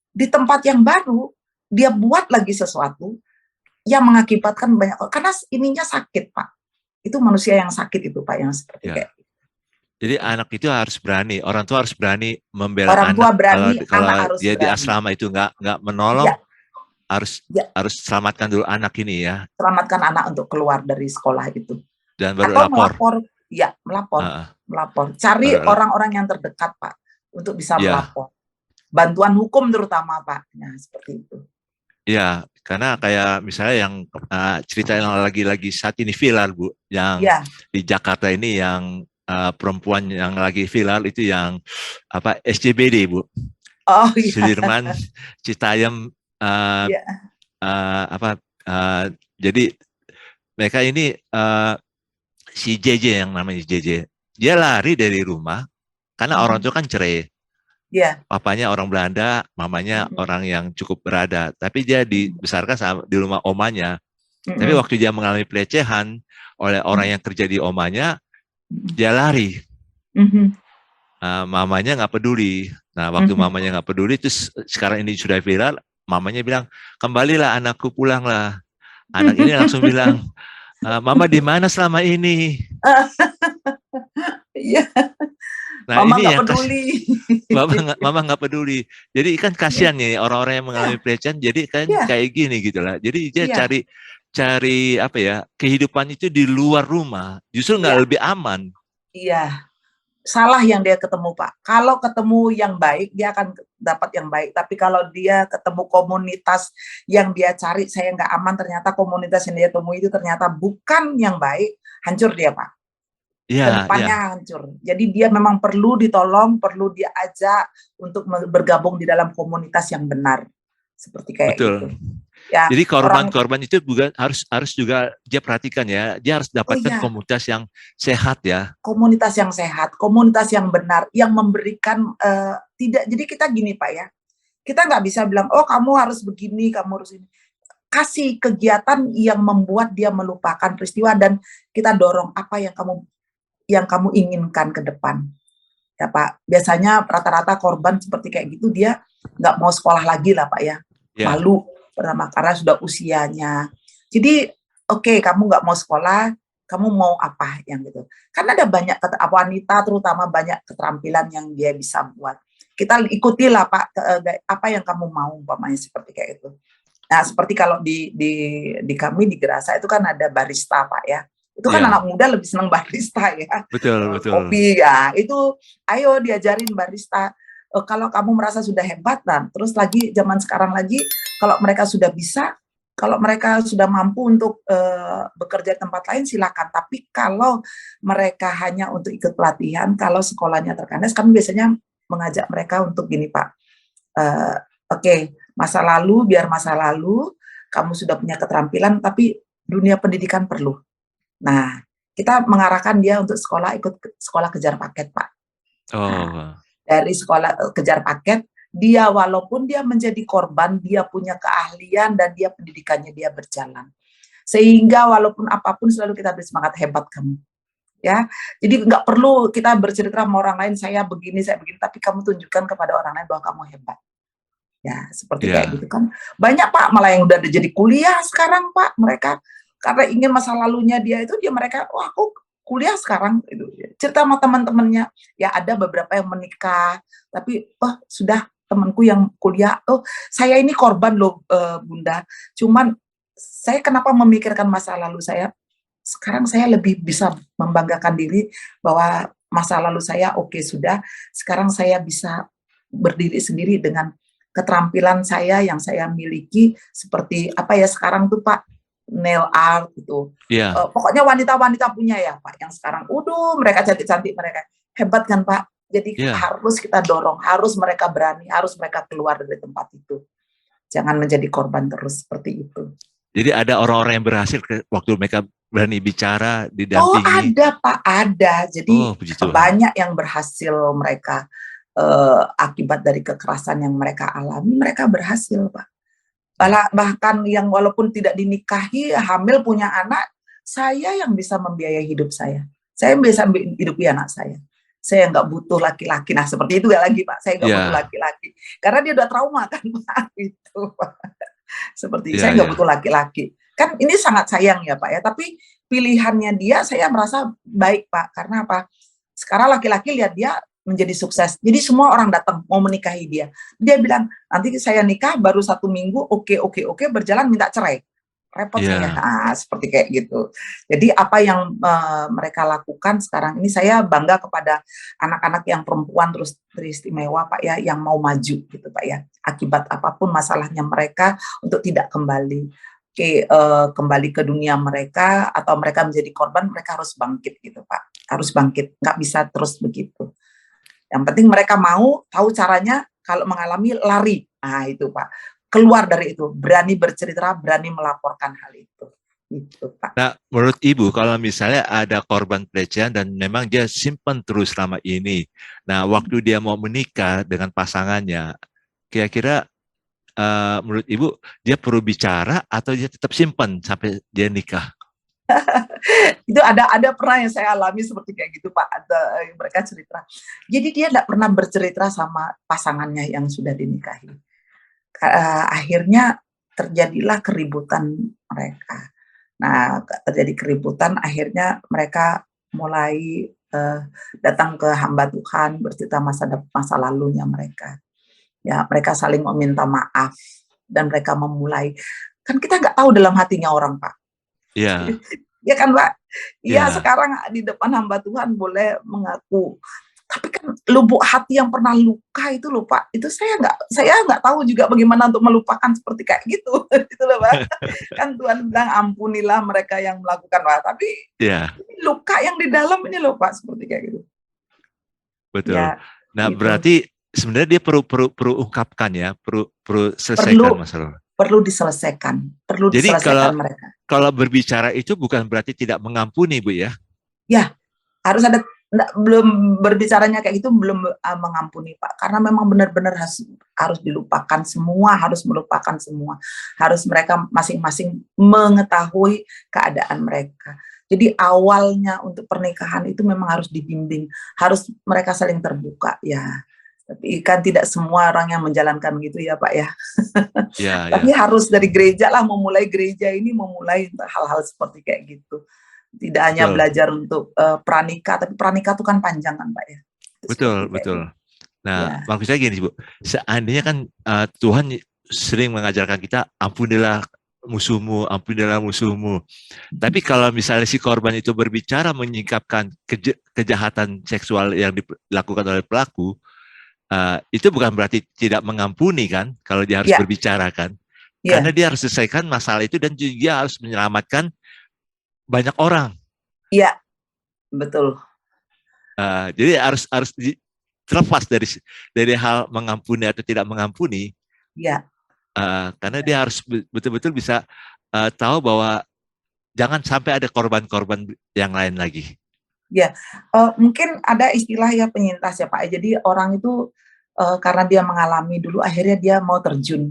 di tempat yang baru, dia buat lagi sesuatu yang mengakibatkan banyak, karena ininya sakit Pak. Itu manusia yang sakit itu Pak, yang seperti kayak gitu. Jadi anak itu harus berani, orang tua harus berani membela orang tua anak. Berani, kalau anak harus dia berani. Di asrama itu nggak menolong, harus selamatkan dulu anak ini ya. Selamatkan anak untuk keluar dari sekolah itu. Dan baru atau lapor. Melapor. Cari orang-orang yang terdekat Pak untuk bisa melapor. Bantuan hukum terutama Pak. Nah seperti itu. Ya, karena kayak misalnya yang cerita yang lagi saat ini viral Bu, yang di Jakarta ini yang perempuan yang lagi viral itu yang SCBD Bu. Oh iya. Sudirman, Citayam, Jadi mereka ini si JJ yang namanya JJ, dia lari dari rumah karena orang tua kan cerai. Iya. Papanya orang Belanda, mamanya orang yang cukup berada. Tapi dia dibesarkan di rumah omanya. Tapi waktu dia mengalami pelecehan oleh orang yang kerja di omanya, dia lari. Mamanya nggak peduli. Nah, waktu mamanya nggak peduli, terus sekarang ini sudah viral, mamanya bilang, kembalilah anakku, pulanglah. Anak ini langsung bilang, Mama di mana selama ini? Iya. Nah, Mama ini nggak yang peduli. Mama nggak peduli. Jadi kan kasihan nih orang-orang yang mengalami pelecehan. Jadi kan kayak gini gitu lah. Jadi dia cari apa ya, kehidupan itu di luar rumah. Justru nggak lebih aman. Iya. Salah yang dia ketemu, Pak. Kalau ketemu yang baik, dia akan dapat yang baik. Tapi kalau dia ketemu komunitas yang dia cari, saya nggak aman, ternyata komunitas yang dia temui itu ternyata bukan yang baik, hancur dia, Pak. Kedepannya hancur. Jadi dia memang perlu ditolong, perlu diajak untuk bergabung di dalam komunitas yang benar. Seperti kayak gitu. Ya, jadi korban-korban itu juga harus juga dia perhatikan ya. Dia harus dapatkan komunitas yang sehat ya. Komunitas yang sehat, komunitas yang benar, yang memberikan tidak. Jadi kita gini Pak ya, kita nggak bisa bilang oh kamu harus begini, kamu harus ini. Kasih kegiatan yang membuat dia melupakan peristiwa dan kita dorong apa yang kamu inginkan ke depan. Ya Pak, biasanya rata-rata korban seperti kayak gitu dia nggak mau sekolah lagi lah Pak ya. Malu pertama karena sudah usianya. Jadi oke, kamu nggak mau sekolah, kamu mau apa yang gitu. Karena ada banyak wanita terutama banyak keterampilan yang dia bisa buat. Kita ikutilah Pak apa yang kamu mau umpamanya seperti kayak itu. Nah, seperti kalau di kami di Gerasa itu kan ada barista Pak ya. Itu kan anak muda lebih senang barista ya. Betul. Kopi ya. Itu ayo diajarin barista. Kalau kamu merasa sudah hebat, dan terus lagi zaman sekarang lagi, kalau mereka sudah bisa, kalau mereka sudah mampu untuk bekerja di tempat lain, silakan. Tapi kalau mereka hanya untuk ikut pelatihan, kalau sekolahnya terkandas, kami biasanya mengajak mereka untuk gini Pak, oke, masa lalu, biar masa lalu, kamu sudah punya keterampilan, tapi dunia pendidikan perlu. Nah, kita mengarahkan dia untuk ikut sekolah kejar paket Pak. Dari sekolah kejar paket, dia walaupun dia menjadi korban, dia punya keahlian dan dia pendidikannya dia berjalan. Sehingga walaupun apapun selalu kita beri semangat, hebat kamu. Ya, jadi nggak perlu kita bercerita sama orang lain, saya begini, tapi kamu tunjukkan kepada orang lain bahwa kamu hebat. Ya, seperti kayak gitu kan. Banyak Pak, malah yang udah jadi kuliah sekarang Pak, mereka karena ingin masa lalunya mereka, wah aku kuliah sekarang, cerita sama teman-temannya, ya ada beberapa yang menikah, tapi sudah temanku yang kuliah, saya ini korban loh Bunda, cuman saya kenapa memikirkan masa lalu saya, sekarang saya lebih bisa membanggakan diri bahwa masa lalu saya sudah, sekarang saya bisa berdiri sendiri dengan keterampilan saya yang saya miliki, seperti apa ya sekarang tuh Pak, nail art gitu. Pokoknya wanita-wanita punya ya Pak yang sekarang mereka cantik-cantik, mereka hebat kan Pak. Jadi harus kita dorong, harus mereka berani, harus mereka keluar dari tempat itu. Jangan menjadi korban terus seperti itu. Jadi ada orang-orang yang berhasil waktu mereka berani bicara, didampingi. Ada Pak, ada. Jadi banyak yang berhasil mereka akibat dari kekerasan yang mereka alami, mereka berhasil Pak. Bahkan yang walaupun tidak dinikahi, hamil punya anak, saya yang bisa membiayai hidup saya. Saya bisa hidupi anak saya. Saya nggak butuh laki-laki. Nah seperti itu lagi Pak. Saya nggak butuh laki-laki. Karena dia udah trauma kan Pak. Itu Pak. Seperti saya nggak butuh laki-laki. Kan ini sangat sayang ya Pak ya. Tapi pilihannya dia saya merasa baik Pak. Karena apa? Sekarang laki-laki lihat dia menjadi sukses. Jadi semua orang datang mau menikahi dia. Dia bilang, nanti saya nikah baru 1 minggu, oke, berjalan minta cerai. Repot saya. Nah, seperti kayak gitu. Jadi apa yang mereka lakukan sekarang ini, saya bangga kepada anak-anak yang perempuan terus teristimewa Pak ya, yang mau maju gitu Pak ya. Akibat apapun masalahnya mereka untuk tidak kembali. Kembali ke dunia mereka atau mereka menjadi korban, mereka harus bangkit gitu Pak. Harus bangkit, nggak bisa terus begitu. Yang penting mereka mau tahu caranya, kalau mengalami lari. Nah itu Pak. keluar dari itu, berani bercerita, berani melaporkan hal itu. Gitu, Pak. Nah, menurut Ibu, kalau misalnya ada korban pelecehan dan memang dia simpan terus selama ini, nah waktu dia mau menikah dengan pasangannya, kira-kira menurut Ibu dia perlu bicara atau dia tetap simpan sampai dia nikah? Itu ada pernah yang saya alami seperti kayak gitu, Pak. Ada mereka cerita. Jadi dia tidak pernah bercerita sama pasangannya yang sudah dinikahi. Akhirnya terjadilah keributan mereka. Nah, terjadi keributan, akhirnya mereka mulai datang ke hamba Tuhan, bercerita masa lalunya mereka. Ya, mereka saling meminta maaf dan mereka memulai. Kan kita nggak tahu dalam hatinya orang, Pak. Iya. Ya kan, Pak? Iya, Ya. sekarang di depan hamba Tuhan boleh mengaku. Tapi kan lubuk hati yang pernah luka itu loh, Pak. Itu saya nggak tahu juga bagaimana untuk melupakan seperti kayak gitu. Gitu loh, Pak. Kan Tuhan bilang ampunilah mereka yang melakukan, Pak. Tapi Ya. luka yang di dalam ini loh, Pak, seperti kayak gitu. Betul. Ya, nah, gitu. Berarti sebenarnya dia perlu ungkapkan ya, perlu selesaikan masalah. Perlu diselesaikan. Perlu Jadi diselesaikan mereka. Kalau berbicara itu bukan berarti tidak mengampuni, Bu ya? Ya, harus ada. Belum berbicaranya kayak gitu, belum mengampuni, Pak, karena memang benar-benar harus dilupakan semua, harus melupakan semua, harus mereka masing-masing mengetahui keadaan mereka. Jadi awalnya untuk pernikahan itu memang harus dibimbing, harus mereka saling terbuka ya. Tapi kan tidak semua orang yang menjalankan gitu ya, Pak ya. Ya. Tapi harus dari gereja lah, memulai gereja ini memulai hal-hal seperti kayak gitu. Tidak hanya belajar untuk pranikah, tapi pranikah itu kan panjang kan, Pak ya. Betul. Nah, maksud saya gini, Bu. Seandainya kan Tuhan sering mengajarkan kita, ampunilah musuhmu. Tapi kalau misalnya si korban itu berbicara menyingkapkan kejahatan seksual yang dilakukan oleh pelaku, itu bukan berarti tidak mengampuni kan, kalau dia harus berbicara kan. Karena dia harus selesaikan masalah itu dan juga harus menyelamatkan banyak orang. Iya, betul. Jadi harus terlepas dari hal mengampuni atau tidak mengampuni. Iya. Karena dia harus betul-betul bisa tahu bahwa jangan sampai ada korban-korban yang lain lagi. Ya, mungkin ada istilah ya penyintas ya, Pak. Jadi orang itu karena dia mengalami dulu, akhirnya dia mau terjun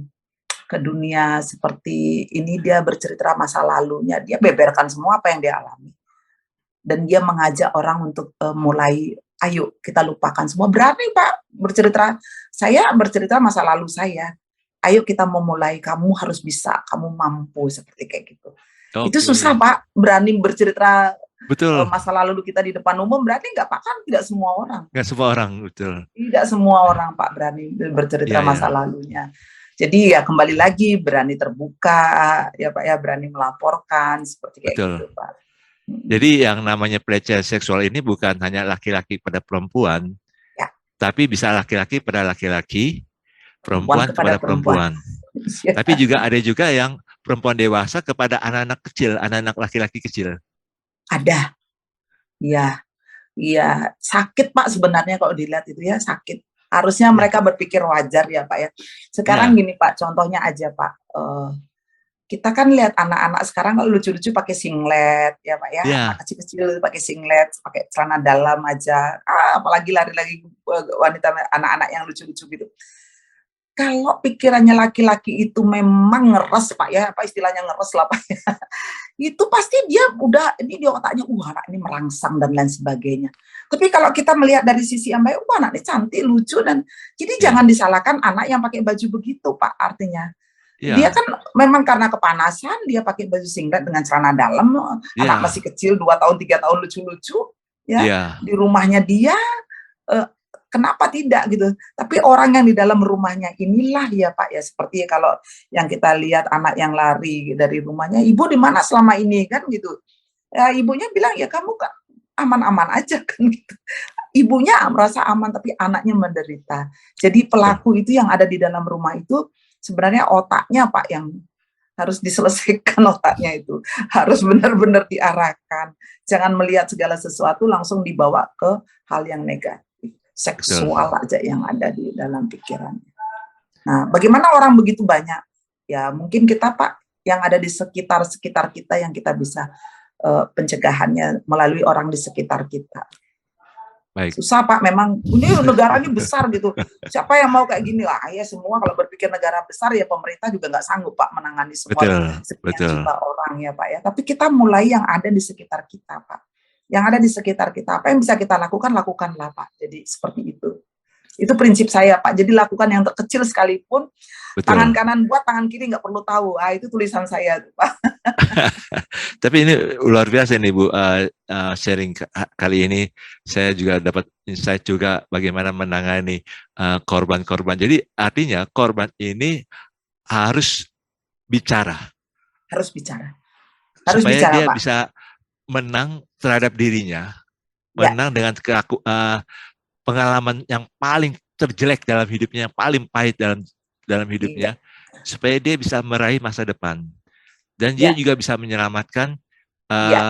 ke dunia seperti ini, dia bercerita masa lalunya, dia beberkan semua apa yang dia alami. Dan dia mengajak orang untuk mulai, ayo kita lupakan semua. Berani, Pak, bercerita. Saya bercerita masa lalu saya. Ayo kita memulai, kamu harus bisa, kamu mampu, seperti kayak gitu. Okay. Itu susah, Pak, berani bercerita. Betul. Masa lalu kita di depan umum, berarti nggak, Pak, kan tidak semua orang. Nggak semua orang, betul. Tidak semua orang, Pak, berani bercerita masa lalunya. Jadi ya kembali lagi berani terbuka ya, Pak ya, berani melaporkan seperti kayak gitu, Pak. Jadi yang namanya pelecehan seksual ini bukan hanya laki-laki pada perempuan, tapi bisa laki-laki pada laki-laki, perempuan kepada perempuan. Tapi juga ada juga yang perempuan dewasa kepada anak-anak kecil, anak-anak laki-laki kecil. Ada, iya, sakit, Pak, sebenarnya kalau dilihat itu ya sakit. Harusnya mereka berpikir wajar ya, Pak ya. Sekarang gini, Pak, contohnya aja, Pak. Kita kan lihat anak-anak sekarang kalau lucu-lucu pakai singlet ya, Pak ya. Anak kecil-kecil pakai singlet, pakai celana dalam aja. Apalagi lari-lari wanita, anak-anak yang lucu-lucu gitu. Kalau pikirannya laki-laki itu memang ngeres, Pak ya, apa istilahnya ngeres lah, Pak ya. Itu pasti dia udah, ini di otaknya, anak ini merangsang dan lain sebagainya. Tapi kalau kita melihat dari sisi yang baik, anak ini cantik, lucu, dan jadi jangan disalahkan anak yang pakai baju begitu, Pak, artinya. Dia kan memang karena kepanasan, dia pakai baju singlet dengan celana dalam, anak masih kecil, 2 tahun, 3 tahun, lucu-lucu, ya, di rumahnya dia, kenapa tidak gitu. Tapi orang yang di dalam rumahnya inilah ya, Pak ya, seperti kalau yang kita lihat anak yang lari dari rumahnya, ibu di mana selama ini kan gitu. Ya, ibunya bilang ya kamu kan aman-aman aja kan gitu. Ibunya merasa aman tapi anaknya menderita. Jadi pelaku itu yang ada di dalam rumah itu sebenarnya otaknya, Pak, yang harus diselesaikan. Otaknya itu harus benar-benar diarahkan. Jangan melihat segala sesuatu langsung dibawa ke hal yang negatif. Seksual aja yang ada di dalam pikirannya. Nah, bagaimana orang begitu banyak? Ya, mungkin kita Pak yang ada di sekitar kita yang kita bisa pencegahannya melalui orang di sekitar kita. Baik. Susah Pak, memang ini negaranya besar gitu. Siapa yang mau kayak gini lah? Ya semua kalau berpikir negara besar ya pemerintah juga nggak sanggup Pak menangani semua sekian juta orang ya Pak ya. Tapi kita mulai yang ada di sekitar kita Pak. Yang ada di sekitar kita, apa yang bisa kita lakukan, lakukanlah Pak. Jadi seperti itu. Itu prinsip saya Pak. Jadi lakukan yang terkecil sekalipun. Betul. Tangan kanan buat, tangan kiri nggak perlu tahu. Itu tulisan saya Pak. Tapi ini luar biasa nih Bu, sharing kali ini saya juga dapat insight juga bagaimana menangani korban-korban. Jadi artinya korban ini harus bicara. Harus bicara. Harus supaya bicara, dia Pak. Bisa menang terhadap dirinya, menang dengan pengalaman yang paling terjelek dalam hidupnya, yang paling pahit dalam hidupnya, supaya dia bisa meraih masa depan. Dan dia juga bisa menyelamatkan,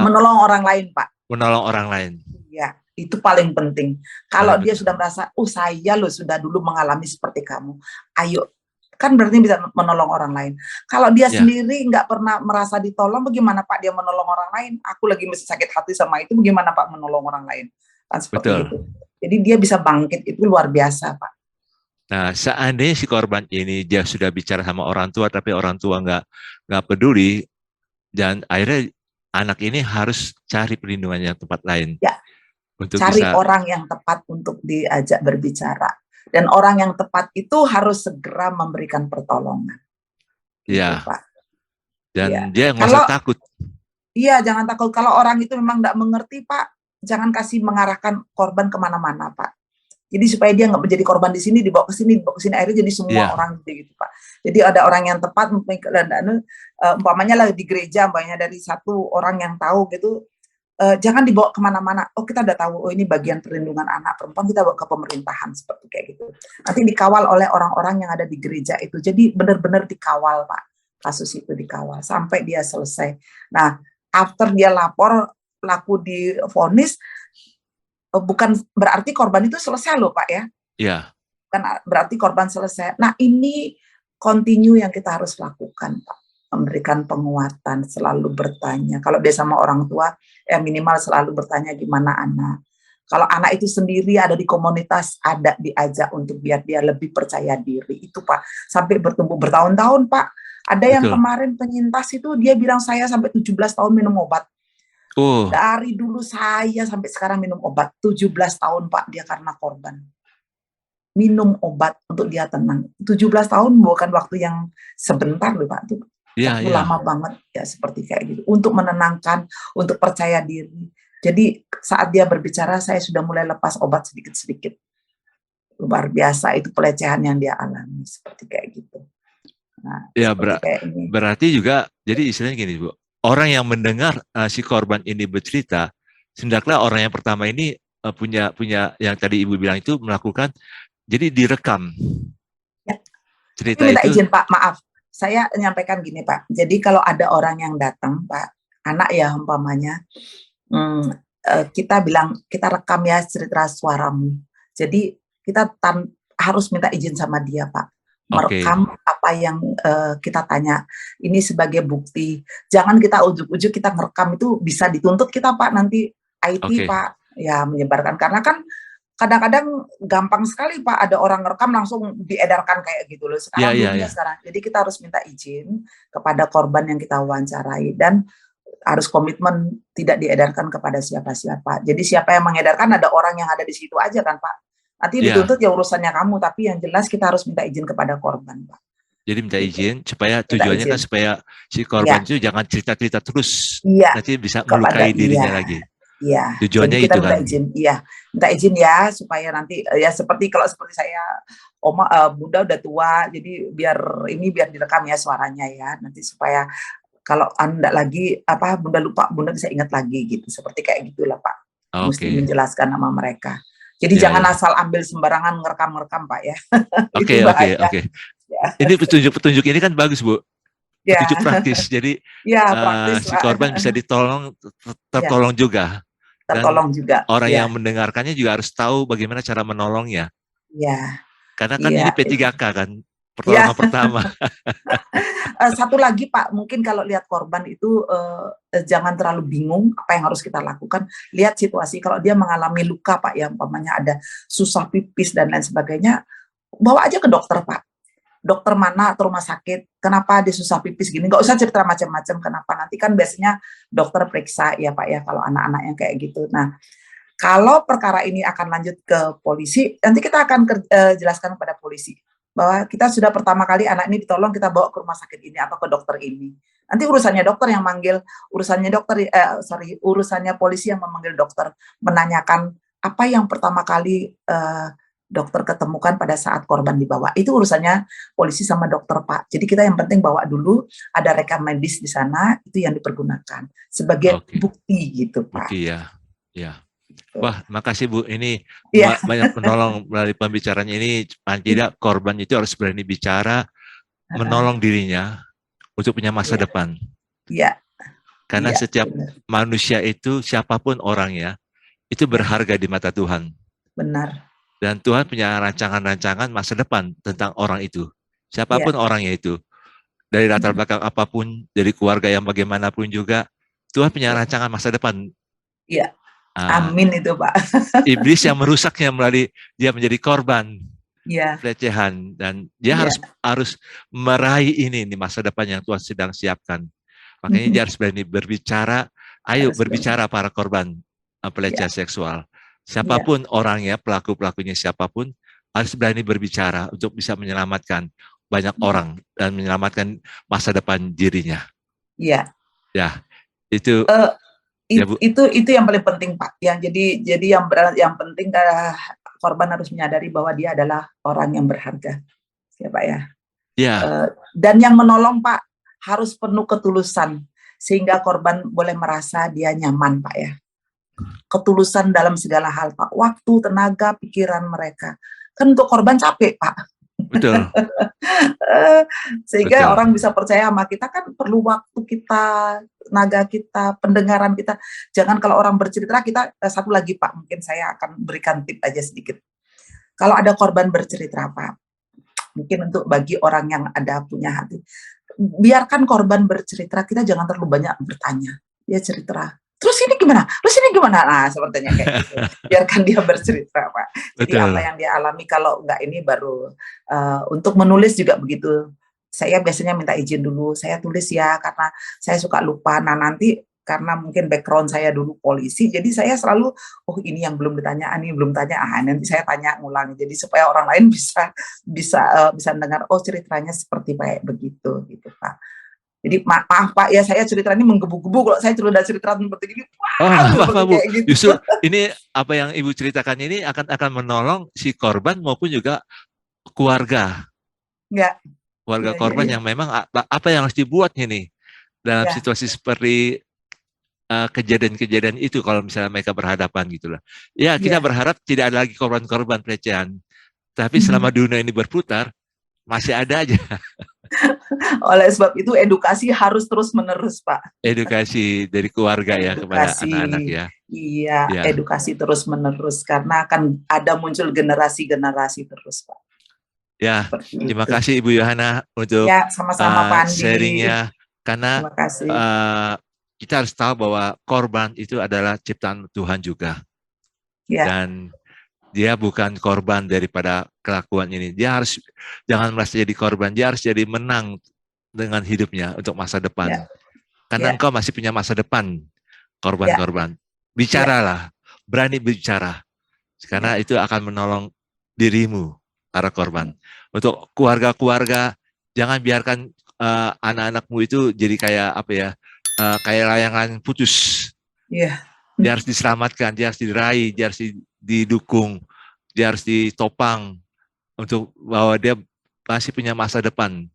menolong orang lain, Pak. Menolong orang lain. Ya, itu paling penting. Kalau dia sudah merasa, saya loh sudah dulu mengalami seperti kamu, ayo, kan berarti bisa menolong orang lain. Kalau dia sendiri nggak pernah merasa ditolong, bagaimana Pak dia menolong orang lain? Aku lagi mesti sakit hati sama itu, bagaimana Pak menolong orang lain? Kan seperti itu. Jadi dia bisa bangkit, itu luar biasa Pak. Nah, seandainya si korban ini dia sudah bicara sama orang tua, tapi orang tua nggak peduli, dan akhirnya anak ini harus cari perlindungan yang tempat lain. Ya, untuk cari orang yang tepat untuk diajak berbicara. Dan orang yang tepat itu harus segera memberikan pertolongan. Iya. Gitu, Pak. Dan dia nggak usah takut. Iya, jangan takut. Kalau orang itu memang nggak mengerti, Pak, jangan kasih mengarahkan korban kemana-mana, Pak. Jadi supaya dia nggak menjadi korban di sini, dibawa ke sini, akhirnya jadi semua orang gitu, Pak. Jadi ada orang yang tepat, umpamanya lah di gereja, umpamanya dari satu orang yang tahu gitu. Jangan dibawa kemana-mana. Oh, kita udah tahu, oh ini bagian perlindungan anak perempuan, kita bawa ke pemerintahan seperti kayak gitu. Nanti dikawal oleh orang-orang yang ada di gereja itu. Jadi benar-benar dikawal, Pak. Kasus itu dikawal sampai dia selesai. Nah, after dia lapor, pelaku divonis, bukan berarti korban itu selesai loh, Pak ya. Iya. Bukan berarti korban selesai. Nah, ini continue yang kita harus lakukan, Pak. Memberikan penguatan, selalu bertanya. Kalau dia sama orang tua, minimal selalu bertanya gimana anak. Kalau anak itu sendiri ada di komunitas, ada diajak untuk biar dia lebih percaya diri. Itu Pak, sampai bertumbuh bertahun-tahun Pak. Ada yang kemarin penyintas itu, dia bilang saya sampai 17 tahun minum obat. Dari dulu saya sampai sekarang minum obat. 17 tahun Pak, dia karena korban. Minum obat untuk dia tenang. 17 tahun bukan waktu yang sebentar loh Pak. Itu lama banget ya seperti kayak gitu. Untuk menenangkan, untuk percaya diri. Jadi saat dia berbicara saya sudah mulai lepas obat sedikit-sedikit. Luar biasa itu pelecehan yang dia alami seperti kayak gitu. Nah, ya berarti juga jadi istilahnya gini Bu. Orang yang mendengar si korban ini bercerita, hendaklah orang yang pertama ini punya yang tadi Ibu bilang itu melakukan, jadi direkam. Ya. Cerita minta itu. Izin Pak, maaf. Saya menyampaikan gini Pak, jadi kalau ada orang yang datang Pak, anak ya umpamanya, kita bilang, kita rekam ya cerita suaramu. Jadi kita harus minta izin sama dia Pak, merekam apa yang kita tanya, ini sebagai bukti. Jangan kita ujuk-ujuk kita ngerekam, itu bisa dituntut kita Pak, nanti IT Pak, ya menyebarkan, karena kan kadang-kadang gampang sekali Pak, ada orang ngerekam langsung diedarkan kayak gitu loh. Sekarang sekarang. Jadi kita harus minta izin kepada korban yang kita wawancarai dan harus komitmen tidak diedarkan kepada siapa-siapa. Jadi siapa yang mengedarkan ada orang yang ada di situ aja kan Pak. Nanti dituntut ya urusannya kamu, tapi yang jelas kita harus minta izin kepada korban Pak. Jadi minta izin supaya tujuannya kan supaya si korban itu jangan cerita-cerita terus. Nanti bisa melukai dirinya lagi. Iya, tujuannya jadi kita itu minta kan. izin, minta izin ya supaya nanti ya seperti saya, Bunda udah tua, jadi biar direkam ya suaranya ya, nanti supaya kalau Anda lagi Bunda lupa, Bunda bisa ingat lagi gitu, seperti kayak gitulah Pak. Mesti menjelaskan nama mereka. Jadi jangan asal ambil sembarangan ngerekam Pak ya. Oke. Ini petunjuk ini kan bagus Bu. Petunjuk praktis, jadi praktis, si korban bisa tertolong juga. Tertolong juga. Orang yang mendengarkannya juga harus tahu bagaimana cara menolongnya. Iya. Karena kan ini P3K kan. pertolongan pertama. Satu lagi Pak, mungkin kalau lihat korban itu jangan terlalu bingung apa yang harus kita lakukan. Lihat situasi, kalau dia mengalami luka Pak, yang umpamanya ada susah pipis dan lain sebagainya, bawa aja ke dokter Pak. Dokter mana atau rumah sakit, kenapa dia susah pipis gini, nggak usah cerita macam-macam kenapa, nanti kan biasanya dokter periksa ya Pak ya, kalau anak-anak yang kayak gitu. Nah, kalau perkara ini akan lanjut ke polisi, nanti kita akan jelaskan kepada polisi bahwa kita sudah pertama kali anak ini ditolong, kita bawa ke rumah sakit ini atau ke dokter ini. Nanti urusannya dokter yang manggil, urusannya polisi yang memanggil dokter, menanyakan apa yang pertama kali dokter ketemukan pada saat korban dibawa. Itu urusannya polisi sama dokter Pak. Jadi kita yang penting bawa dulu, ada rekam medis di sana, itu yang dipergunakan sebagai bukti gitu Pak. Bukti ya, ya. Wah, makasih Bu. Ini banyak menolong melalui pembicaranya ini. Paling tidak korban itu harus berani bicara, menolong dirinya untuk punya masa depan. Iya. Karena setiap manusia itu, siapapun orangnya, itu berharga di mata Tuhan. Benar. Dan Tuhan punya rancangan-rancangan masa depan tentang orang itu. Siapapun orangnya itu. Dari latar belakang apapun, dari keluarga yang bagaimanapun juga, Tuhan punya rancangan masa depan. Iya. Amin itu Pak. Iblis yang merusaknya melalui dia menjadi korban pelecehan, dan dia harus meraih ini masa depan yang Tuhan sedang siapkan. Makanya dia harus berani berbicara. Ayo berbicara para korban pelecehan seksual. Siapapun orangnya, pelaku-pelakunya siapapun, harus berani berbicara untuk bisa menyelamatkan banyak orang dan menyelamatkan masa depan dirinya. Iya. Ya, itu. Itu yang paling penting Pak. Jadi yang penting korban harus menyadari bahwa dia adalah orang yang berharga, ya Pak ya. Ya. Dan yang menolong Pak harus penuh ketulusan sehingga korban boleh merasa dia nyaman Pak ya. Ketulusan dalam segala hal Pak. Waktu, tenaga, pikiran mereka. Kan untuk korban capek Pak. Betul. Sehingga orang bisa percaya sama kita, kan perlu waktu kita, tenaga kita, pendengaran kita. Jangan kalau orang bercerita, kita satu lagi Pak, mungkin saya akan berikan tip aja sedikit. Kalau ada korban bercerita Pak, mungkin untuk bagi orang yang ada punya hati, biarkan korban bercerita, kita jangan terlalu banyak bertanya. Dia cerita, terus ini gimana? Terus ini gimana? Nah, sepertinya kayak gitu. Biarkan dia bercerita, Pak. Jadi apa yang dia alami, kalau enggak ini baru untuk menulis juga begitu. Saya biasanya minta izin dulu, saya tulis ya, karena saya suka lupa. Nah, nanti karena mungkin background saya dulu polisi, jadi saya selalu, oh ini yang belum ditanya, ini belum tanya, nanti saya tanya ngulang. Jadi supaya orang lain bisa dengar, oh ceritanya seperti kayak begitu, gitu Pak. Jadi maaf Pak ya, saya cerita ini menggebu-gebu kalau saya cerita seperti ini. Bu. Gitu. Justru ini apa yang Ibu ceritakan ini akan menolong si korban maupun juga keluarga. Keluarga korban yang memang apa yang harus dibuat ini dalam situasi seperti kejadian-kejadian itu kalau misalnya mereka berhadapan gitulah. Ya, kita berharap tidak ada lagi korban-korban pelecehan. Tapi selama dunia ini berputar, masih ada aja. Oleh sebab itu edukasi harus terus-menerus, Pak. Edukasi dari keluarga ya kepada anak-anak ya. Iya, edukasi terus-menerus karena akan ada muncul generasi-generasi terus, Pak. Ya, terima kasih Ibu Yohana untuk sama-sama Pak Andi. sharingnya. Karena kita harus tahu bahwa korban itu adalah ciptaan Tuhan juga. Dan dia bukan korban daripada kelakuan ini. Dia harus jangan merasa jadi korban. Dia harus jadi menang dengan hidupnya untuk masa depan. Karena engkau masih punya masa depan, korban-korban. Bicaralah, berani bicara. Karena itu akan menolong dirimu, para korban. Untuk keluarga-keluarga, jangan biarkan anak-anakmu itu jadi kayak apa ya, kayak layangan putus. Dia harus diselamatkan, dia harus diraih, dia harus didukung, dia harus ditopang untuk bahwa dia masih punya masa depan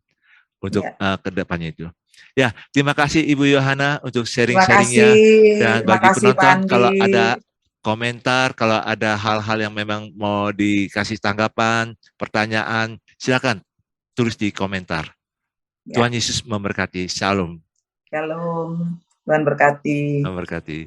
untuk ke depannya itu. Ya, terima kasih Ibu Yohana untuk sharing-sharingnya. Dan bagi penonton, kalau ada komentar, kalau ada hal-hal yang memang mau dikasih tanggapan, pertanyaan, silakan tulis di komentar. Tuhan Yesus memberkati. Shalom. Shalom. Tuhan berkati. Tuhan berkati.